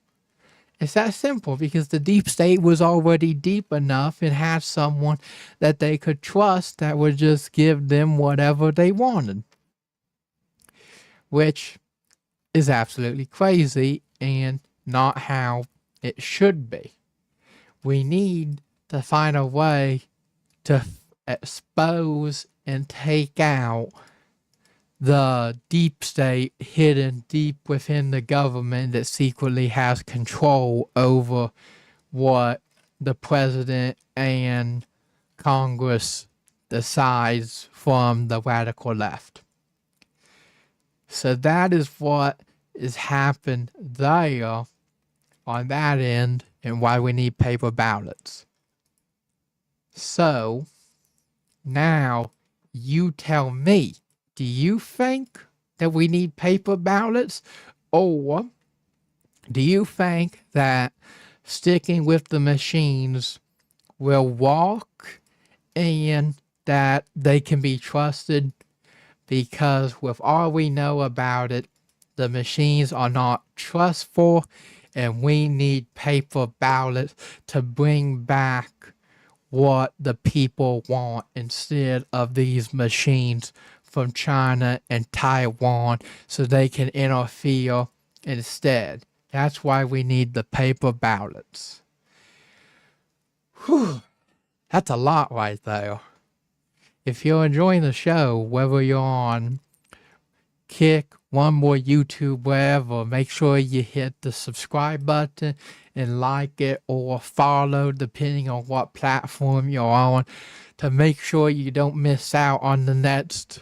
It's that simple, because the deep state was already deep enough and had someone that they could trust that would just give them whatever they wanted, which is absolutely crazy and not how it should be. We need to find a way to expose and take out the deep state hidden deep within the government that secretly has control over what the president and Congress decides from the radical left. So that is what has happened there on that end and why we need paper ballots. So now you tell me, do you think that we need paper ballots, or do you think that sticking with the machines will work and that they can be trusted? Because with all we know about it, the machines are not trustful, and we need paper ballots to bring back what the people want instead of these machines from China and Taiwan so they can interfere instead. That's why we need the paper ballots. Whew. That's a lot right there. If you're enjoying the show, whether you're on Kick, One More, YouTube, wherever, make sure you hit the subscribe button and like it or follow, depending on what platform you're on, to make sure you don't miss out on the next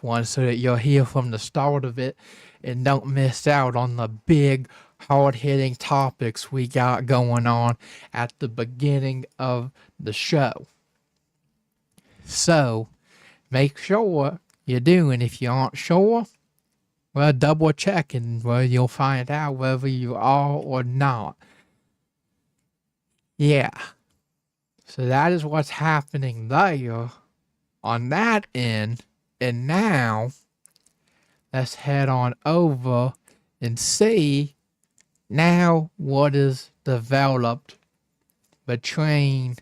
one, so that you're here from the start of it and don't miss out on the big hard-hitting topics we got going on at the beginning of the show. So make sure you do. And if you aren't sure, well, double check and well, you'll find out whether you are or not. Yeah. So that is what's happening there on that end. And now let's head on over and see now what is developed between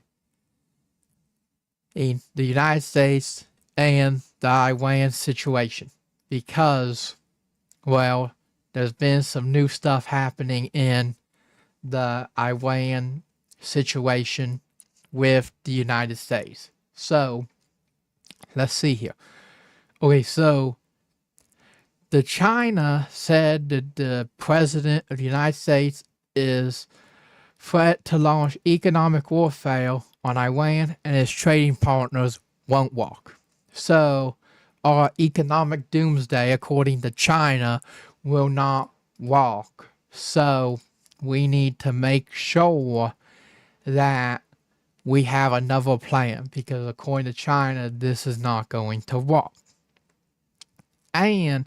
the United States and the Iran situation. Because, well, there's been some new stuff happening in the Iran situation with the United States. So, let's see here. Okay, so the China said that the president of the United States is threat to launch economic warfare on Iran and its trading partners won't walk. So, our economic doomsday, according to China, will not walk. So, we need to make sure that we have another plan because according to China, this is not going to work. And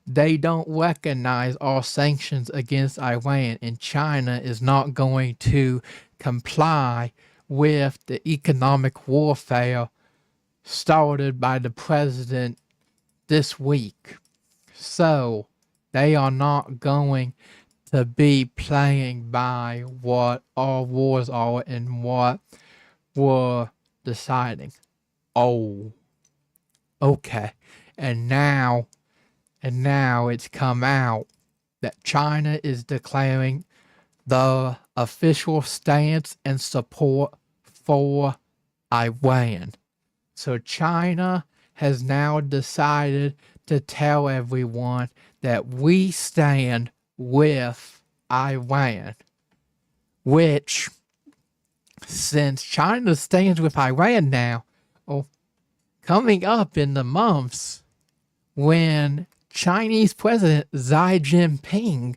they don't recognize all sanctions against Iran, and China is not going to comply with the economic warfare started by the president this week. So they are not going to be playing by what our wars are and what we're deciding. Oh, okay. And now it's come out that China is declaring the official stance and support for Iran. So China has now decided to tell everyone that we stand with Iran, which, since China stands with Iran now, coming up in the months when Chinese President Xi Jinping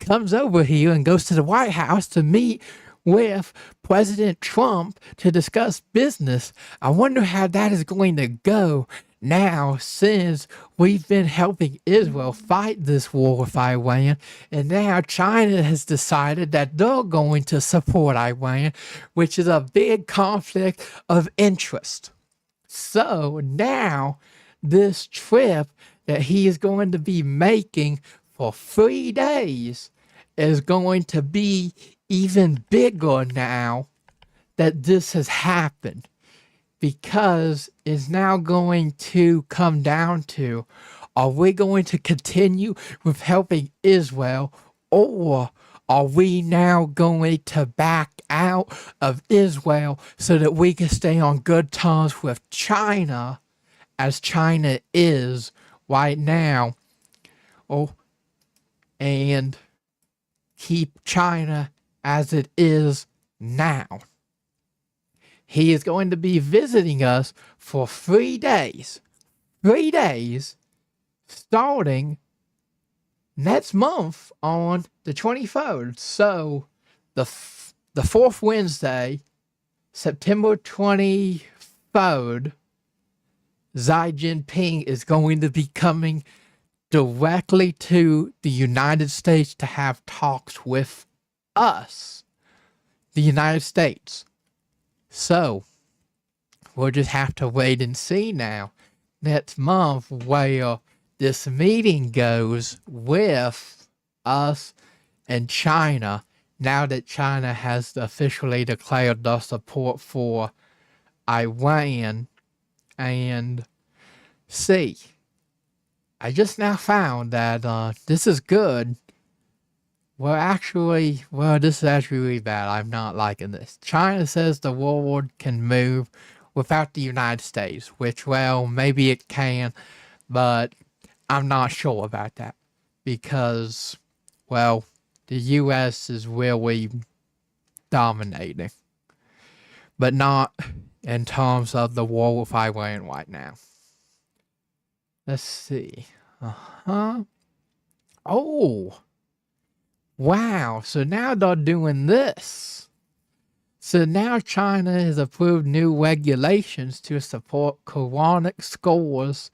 comes over here and goes to the White House to meet with President Trump to discuss business. I wonder how that is going to go now, since we've been helping Israel fight this war with Iran, and now China has decided that they're going to support Iran, which is a big conflict of interest. So now this trip that he is going to be making for 3 days is going to be even bigger now that this has happened, because it's now going to come down to, are we going to continue with helping Israel, or are we now going to back out of Israel so that we can stay on good terms with China, as China is right now, and keep China as it is now? He is going to be visiting us for 3 days. 3 days, starting next month on the 23rd. So, the fourth Wednesday, September 23rd, Xi Jinping is going to be coming directly to the United States to have talks with us, the United States. So, we'll just have to wait and see now next month where this meeting goes with us and China, now that China has officially declared their support for Iran. And see, I just now found that this is good. This is actually really bad. I'm not liking this. China says the world can move without the United States, which, well, maybe it can, but I'm not sure about that. Because, well, the U.S. is really dominating. But not in terms of the war with Iran right now. Let's see. Oh! Wow, so now they're doing this. So now China has approved new regulations to support Quranic scholars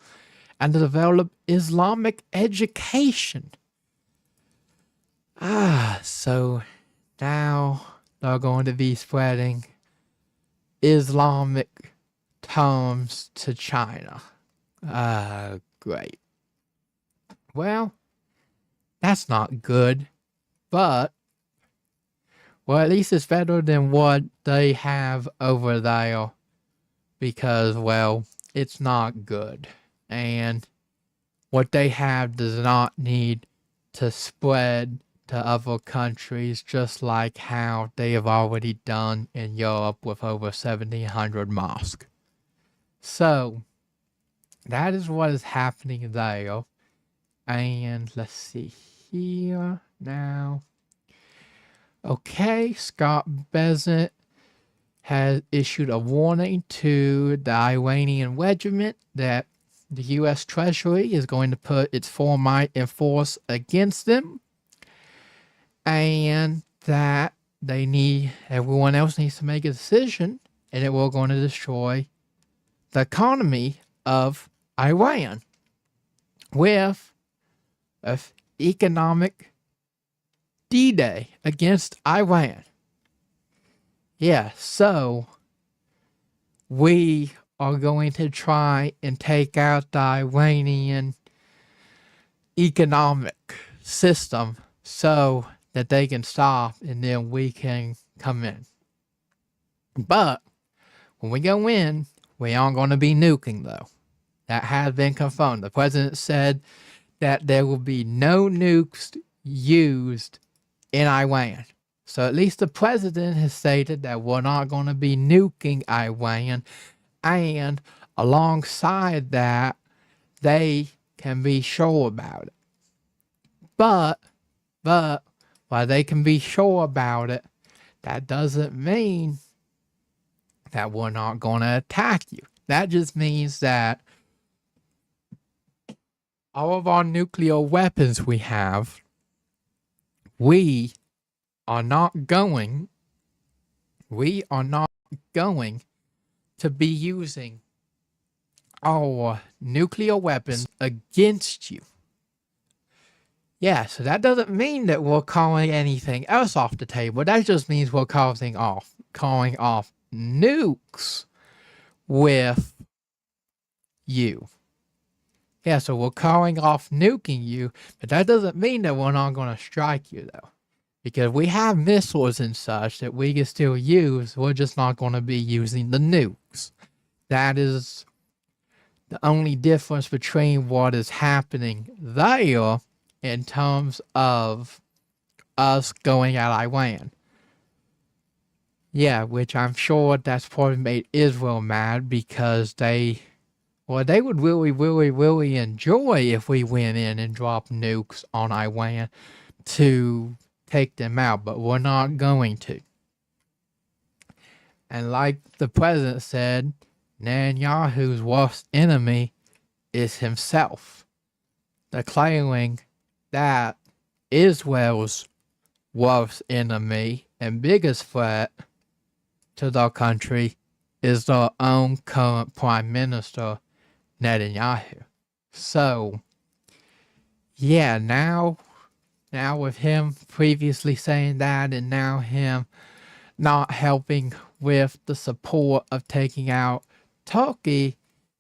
and to develop Islamic education. So now they're going to be spreading Islamic terms to China. Great. Well, that's not good, but, well, at least it's better than what they have over there, because, well, it's not good. And what they have does not need to spread to other countries, just like how they have already done in Europe with over 1,700 mosques. So, that is what is happening there. And let's see here now. Okay, Scott Bessent has issued a warning to the Iranian regiment that the U.S. Treasury is going to put its full might and force against them, and that everyone else needs to make a decision, and it will going to destroy the economy of Iran with an economic D-Day against Iran. Yeah, so we are going to try and take out the Iranian economic system so that they can stop, and then we can come in. But when we go in, we aren't going to be nuking, though. That has been confirmed. The president said that there will be no nukes used in Iran. So at least the president has stated that we're not going to be nuking Iran, and alongside that, they can be sure about it. But while they can be sure about it, that doesn't mean that we're not going to attack you. That just means that all of our nuclear weapons we have, we are not going to be using our nuclear weapons against you. Yeah, so that doesn't mean that we're calling anything else off the table. That just means we're calling off nukes with you. Yeah, so we're calling off nuking you, but that doesn't mean that we're not going to strike you, though. Because we have missiles and such that we can still use, we're just not going to be using the nukes. That is the only difference between what is happening there in terms of us going at Iran. Yeah, which I'm sure that's probably made Israel mad, because they would really enjoy if we went in and dropped nukes on Iran to take them out, but we're not going to. And like the president said, Netanyahu's worst enemy is himself, declaring that Israel's worst enemy and biggest threat to their country is their own current prime minister, Netanyahu. So, yeah, now with him previously saying that, and now him not helping with the support of taking out Turkey,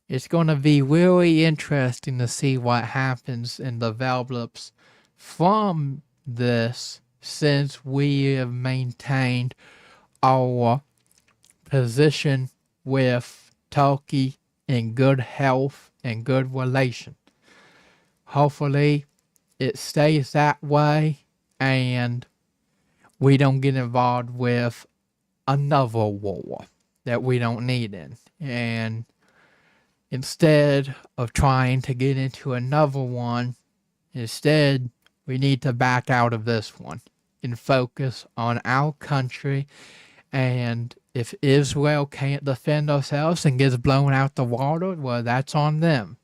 it's going to be really interesting to see what happens and develops from this, since we have maintained our position with Turkey in good health and good relation. Hopefully it stays that way, and we don't get involved with another war that we don't need in. And instead of trying to get into another one, instead we need to back out of this one and focus on our country. And if Israel can't defend ourselves and gets blown out the water, well, that's on them.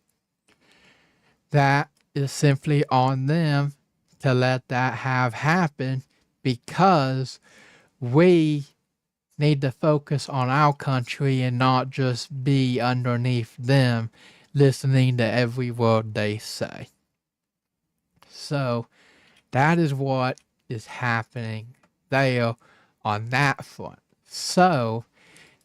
That is simply on them to let that happen, because we need to focus on our country and not just be underneath them listening to every word they say. So that is what is happening there on that front. So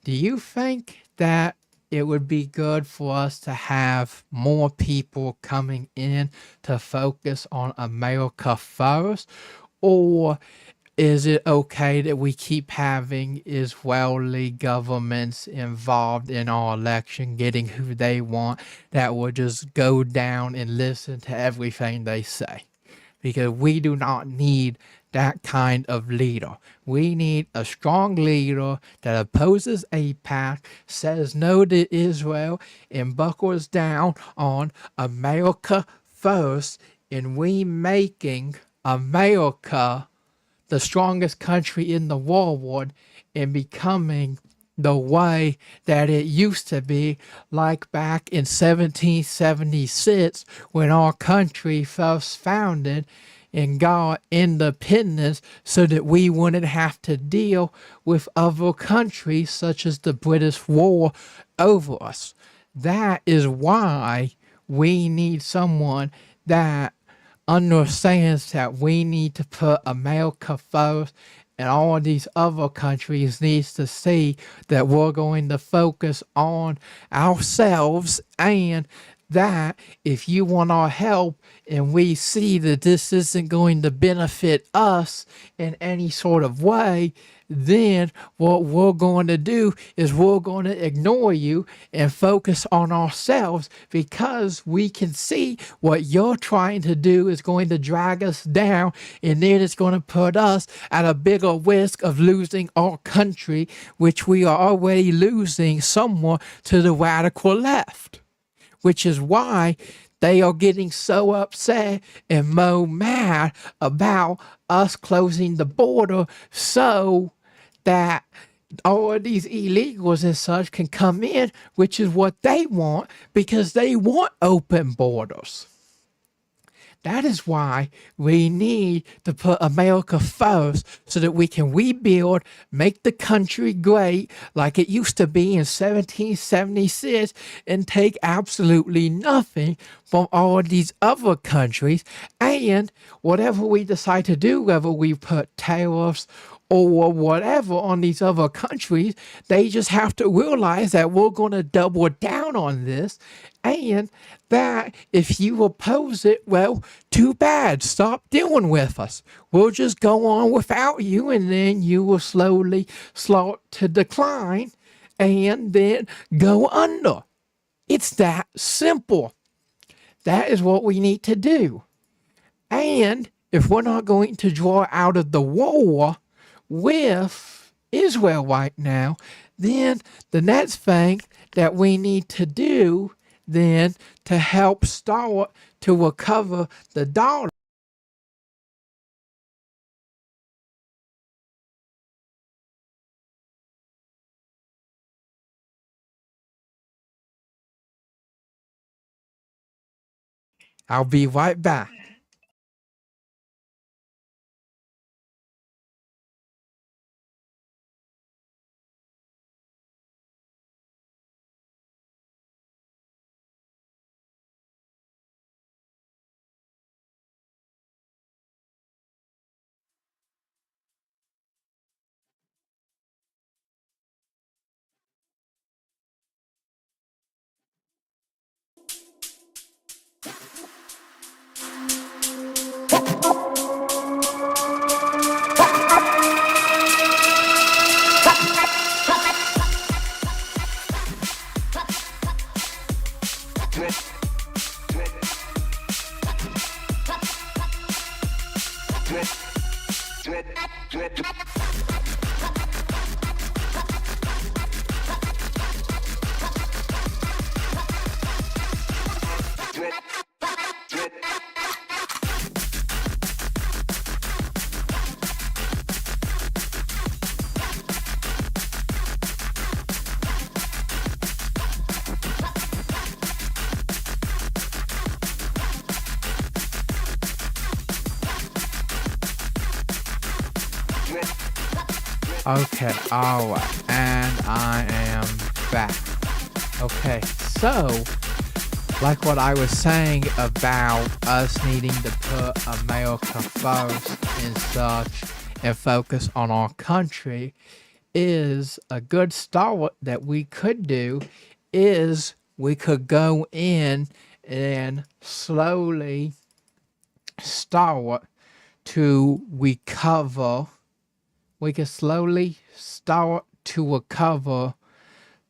do you think that it would be good for us to have more people coming in to focus on America first? Or is it okay that we keep having Israeli governments involved in our election, getting who they want, that will just go down and listen to everything they say? Because we do not need that kind of leader. We need a strong leader that opposes AIPAC, says no to Israel, and buckles down on America first, and we making America the strongest country in the world and becoming the way that it used to be, like back in 1776 when our country first founded and got independence, so that we wouldn't have to deal with other countries such as the British war over us. That is why we need someone that understands that we need to put America first, and all of these other countries needs to see that we're going to focus on ourselves, and that if you want our help and we see that this isn't going to benefit us in any sort of way, then what we're going to do is we're going to ignore you and focus on ourselves, because we can see what you're trying to do is going to drag us down, and then it's going to put us at a bigger risk of losing our country, which we are already losing somewhat to the radical left. Which is why they are getting so upset and so mad about us closing the border, so that all of these illegals and such can come in, which is what they want, because they want open borders. That is why we need to put America first, so that we can rebuild, make the country great like it used to be in 1776, and take absolutely nothing from all of these other countries. And whatever we decide to do, whether we put tariffs or whatever on these other countries, they just have to realize that we're going to double down on this, and that if you oppose it, well, too bad. Stop dealing with us. We'll just go on without you, and then you will slowly start to decline and then go under. It's that simple. That is what we need to do. And if we're not going to draw out of the war with Israel right now, then the next thing that we need to do then to help start to recover the dollar. I'll be right back. Okay, alright, and I am back. Okay, so like what I was saying about us needing to put America first and such and focus on our country, is a good start that we could do is we could go in and slowly start to recover. We could slowly start to recover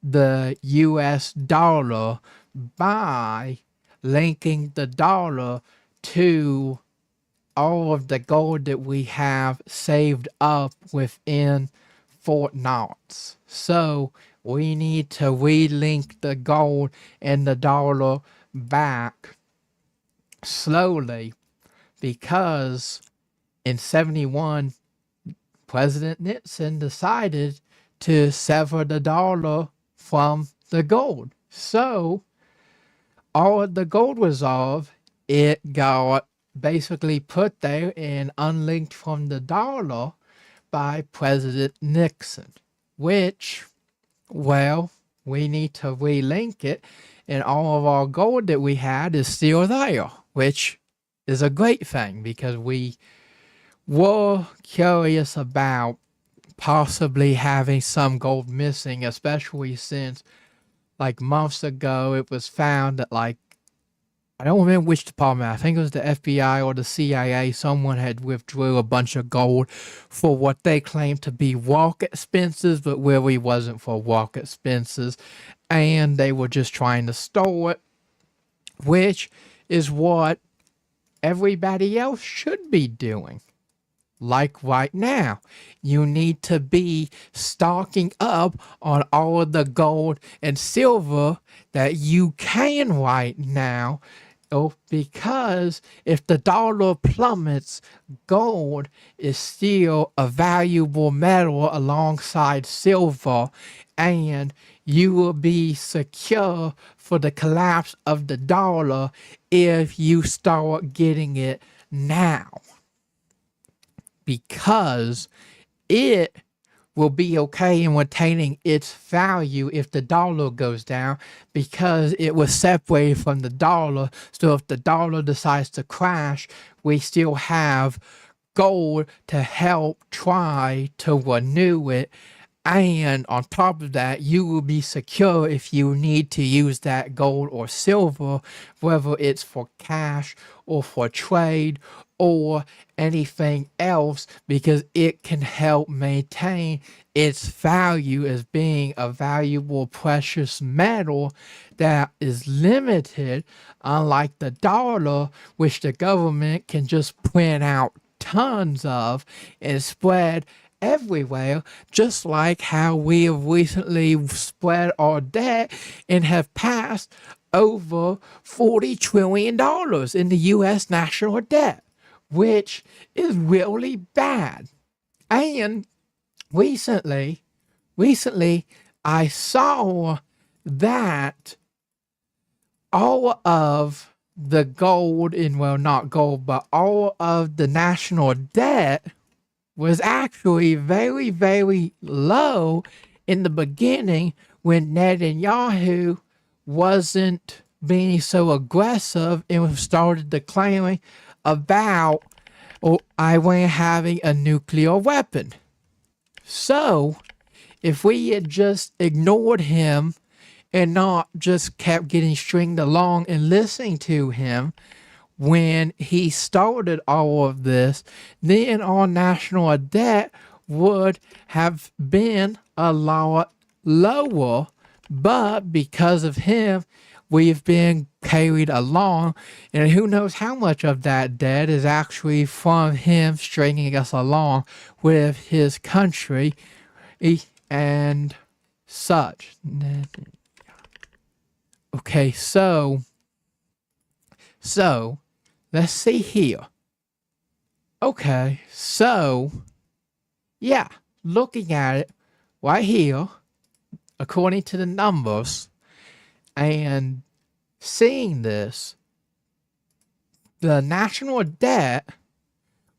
the US dollar by linking the dollar to all of the gold that we have saved up within Fort Knox. So we need to relink the gold and the dollar back slowly, because in 71 President Nixon decided to sever the dollar from the gold. So all of the gold reserve, it got basically put there and unlinked from the dollar by President Nixon, which, well, we need to relink it, and all of our gold that we had is still there, which is a great thing, because we were curious about possibly having some gold missing, especially since like months ago it was found that, like, I don't remember which department, I think it was the FBI or the CIA, someone had withdrew a bunch of gold for what they claimed to be walk expenses, but really wasn't for walk expenses, and they were just trying to store it, which is what everybody else should be doing. Like right now, you need to be stocking up on all of the gold and silver that you can right now. Oh, because if the dollar plummets, gold is still a valuable metal alongside silver, and you will be secure for the collapse of the dollar if you start getting it now. Because it will be okay in retaining its value if the dollar goes down, because it was separated from the dollar. So if the dollar decides to crash, we still have gold to help try to renew it. And on top of that, you will be secure if you need to use that gold or silver, whether it's for cash or for trade or anything else, because it can help maintain its value as being a valuable precious metal that is limited, unlike the dollar, which the government can just print out tons of and spread everywhere, just like how we have recently spread our debt and have passed over $40 trillion in the U.S. national debt, which is really bad. And recently, I saw that all of the gold in, well, not gold, but all of the national debt was actually very, very low in the beginning when Netanyahu wasn't being so aggressive and started declaring about Iran having a nuclear weapon. So, if we had just ignored him and not just kept getting stringed along and listening to him when he started all of this, then our national debt would have been a lot lower. But because of him, we've been carried along, and who knows how much of that debt is actually from him stringing us along with his country and such. Okay, so let's see here. Okay, so yeah, looking at it right here, according to the numbers, and seeing this, the national debt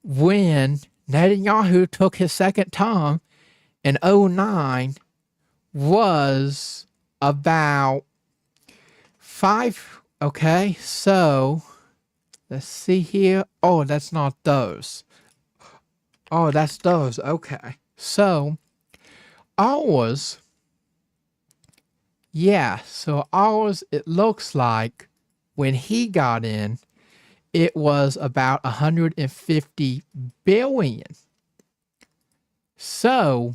when Netanyahu took his second term in 2009 was about Okay, so let's see here. Oh, that's not those. Oh, that's those. Okay. So ours, yeah, so ours, it looks like when he got in, it was about 150 billion. So,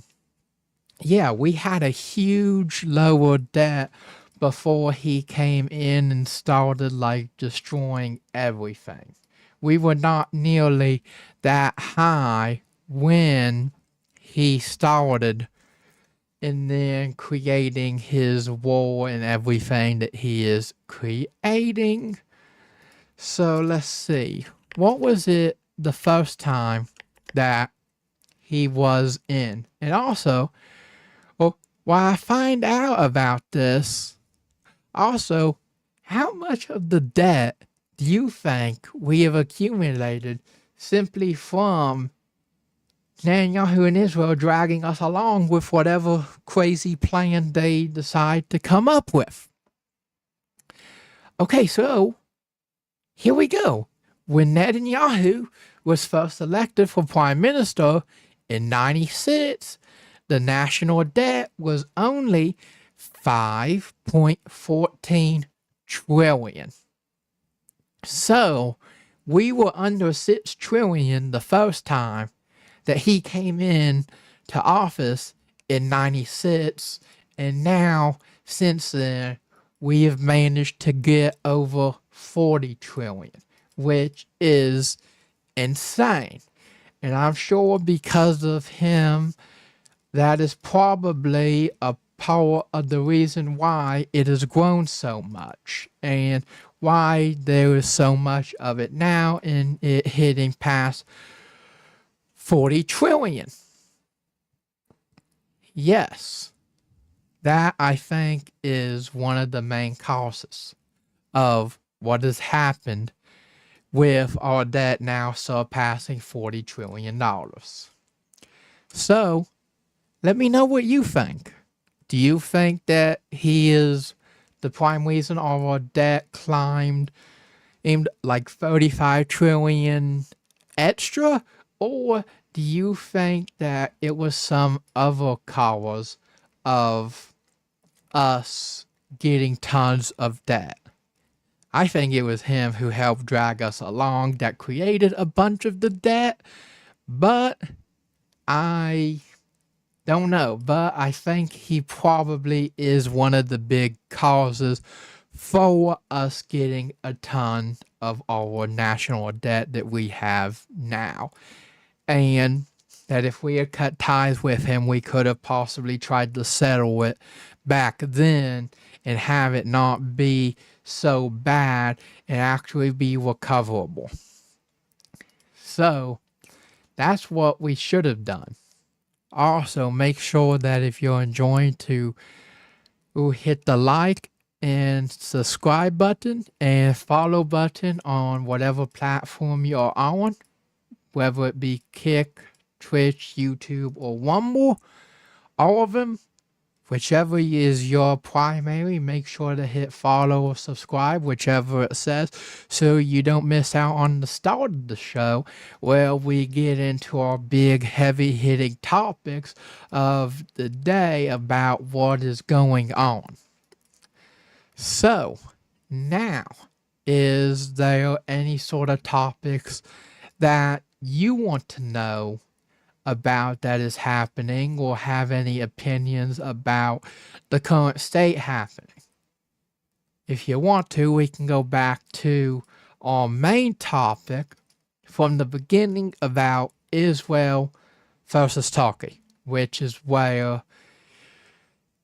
yeah, we had a huge lower debt before he came in and started like destroying everything. We were not nearly that high when he started and then creating his war and everything that he is creating. So let's see. What was it the first time that he was in? And also, well, while I find out about this, also, how much of the debt do you think we have accumulated simply from Netanyahu and Israel dragging us along with whatever crazy plan they decide to come up with? Okay, so here we go. When Netanyahu was first elected for prime minister in 96, the national debt was only 5.14 trillion. So we were under 6 trillion the first time that he came in to office in 96, and now since then we have managed to get over 40 trillion, which is insane. And I'm sure because of him, that is probably a part of the reason why it has grown so much and why there is so much of it now and it hitting past 40 trillion. Yes, that I think is one of the main causes of what has happened with our debt now surpassing $40 trillion. So, let me know what you think. Do you think that he is the prime reason our debt climbed aimed like 35 trillion extra? Or do you think that it was some other cause of us getting tons of debt? I think it was him who helped drag us along that created a bunch of the debt, but I don't know. But I think he probably is one of the big causes for us getting a ton of our national debt that we have now. And that if we had cut ties with him, we could have possibly tried to settle it back then and have it not be so bad and actually be recoverable. So that's what we should have done. Also, make sure that if you're enjoying to hit the like and subscribe button and follow button on whatever platform you're on, whether it be Kick, Twitch, YouTube, or one more, all of them. Whichever is your primary, make sure to hit follow or subscribe, whichever it says, so you don't miss out on the start of the show where we get into our big heavy hitting topics of the day about what is going on. So, now, is there any sort of topics that you want to know about that is happening or have any opinions about the current state happening? If you want to, we can go back to our main topic from the beginning about Israel versus Turkey, which is where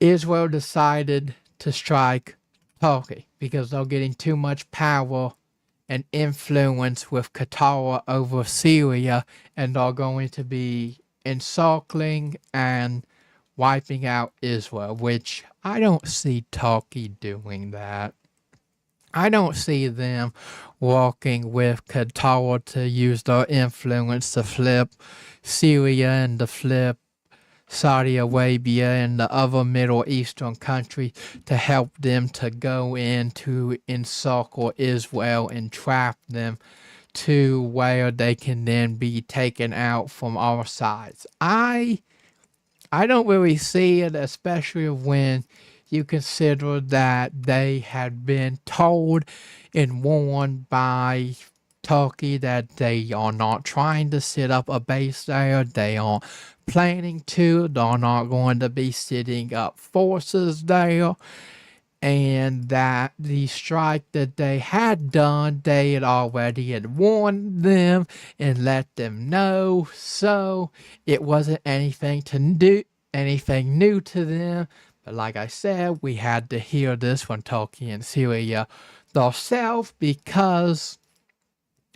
Israel decided to strike Turkey because they're getting too much power and influence with Qatar over Syria, and are going to be encircling and wiping out Israel, which I don't see Turkey doing that. I don't see them working with Qatar to use their influence to flip Syria and to flip Saudi Arabia and the other Middle Eastern countries to help them to go in to encircle Israel and trap them to where they can then be taken out from all sides. I don't really see it, especially when you consider that they had been told and warned by Turkey that they are not trying to set up a base there. They aren't planning to. They're not going to be setting up forces there. And that the strike that they had done, they had already had warned them and let them know. So it wasn't anything new to them. But like I said, we had to hear this from Turkey and Syria themselves because,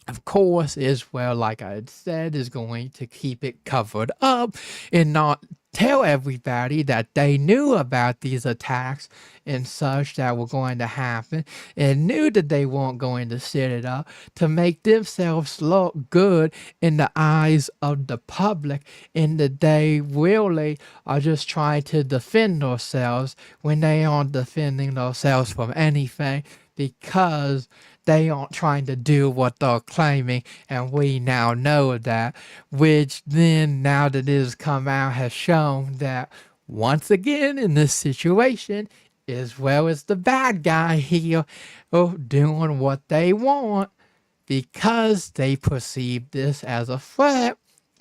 of course, Israel, like I had said, is going to keep it covered up and not tell everybody that they knew about these attacks and such that were going to happen and knew that they weren't going to set it up to make themselves look good in the eyes of the public, and that they really are just trying to defend themselves when they aren't defending themselves from anything, because they aren't trying to do what they're claiming, and we now know that, which then, now that it has come out, has shown that, once again, in this situation, Israel is the bad guy here, doing what they want, because they perceive this as a threat,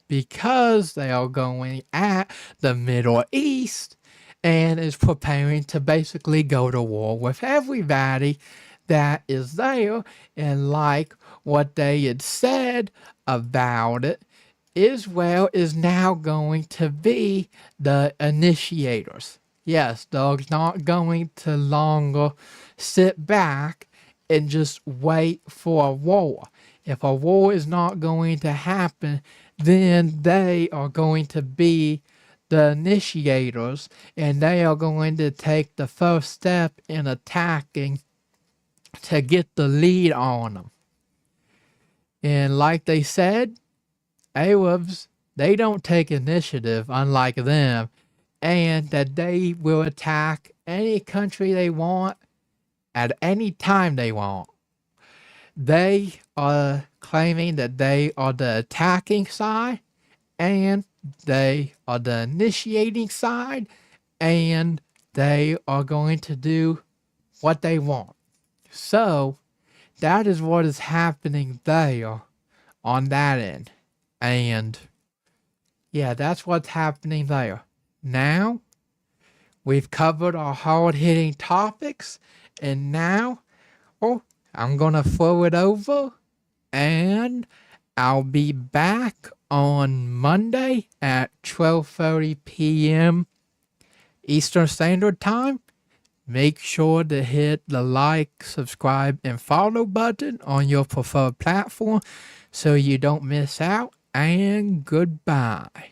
because they are going at the Middle East, and is preparing to basically go to war with everybody that is there. And like what they had said about it, Israel is now going to be the initiators. Yes, they're not going to longer sit back and just wait for a war. If a war is not going to happen, then they are going to be the initiators, and they are going to take the first step in attacking to get the lead on them. And like they said, Arabs, they don't take initiative, unlike them, and that they will attack any country they want at any time they want. They are claiming that they are the attacking side, and they are the initiating side, and they are going to do what they want. So that is what is happening there on that end. And yeah, that's what's happening there. Now, we've covered our hard-hitting topics, and now, I'm going to throw it over, and I'll be back on Monday at 12:30 p.m. Eastern Standard Time. Make sure to hit the like, subscribe, and follow button on your preferred platform so you don't miss out, and goodbye.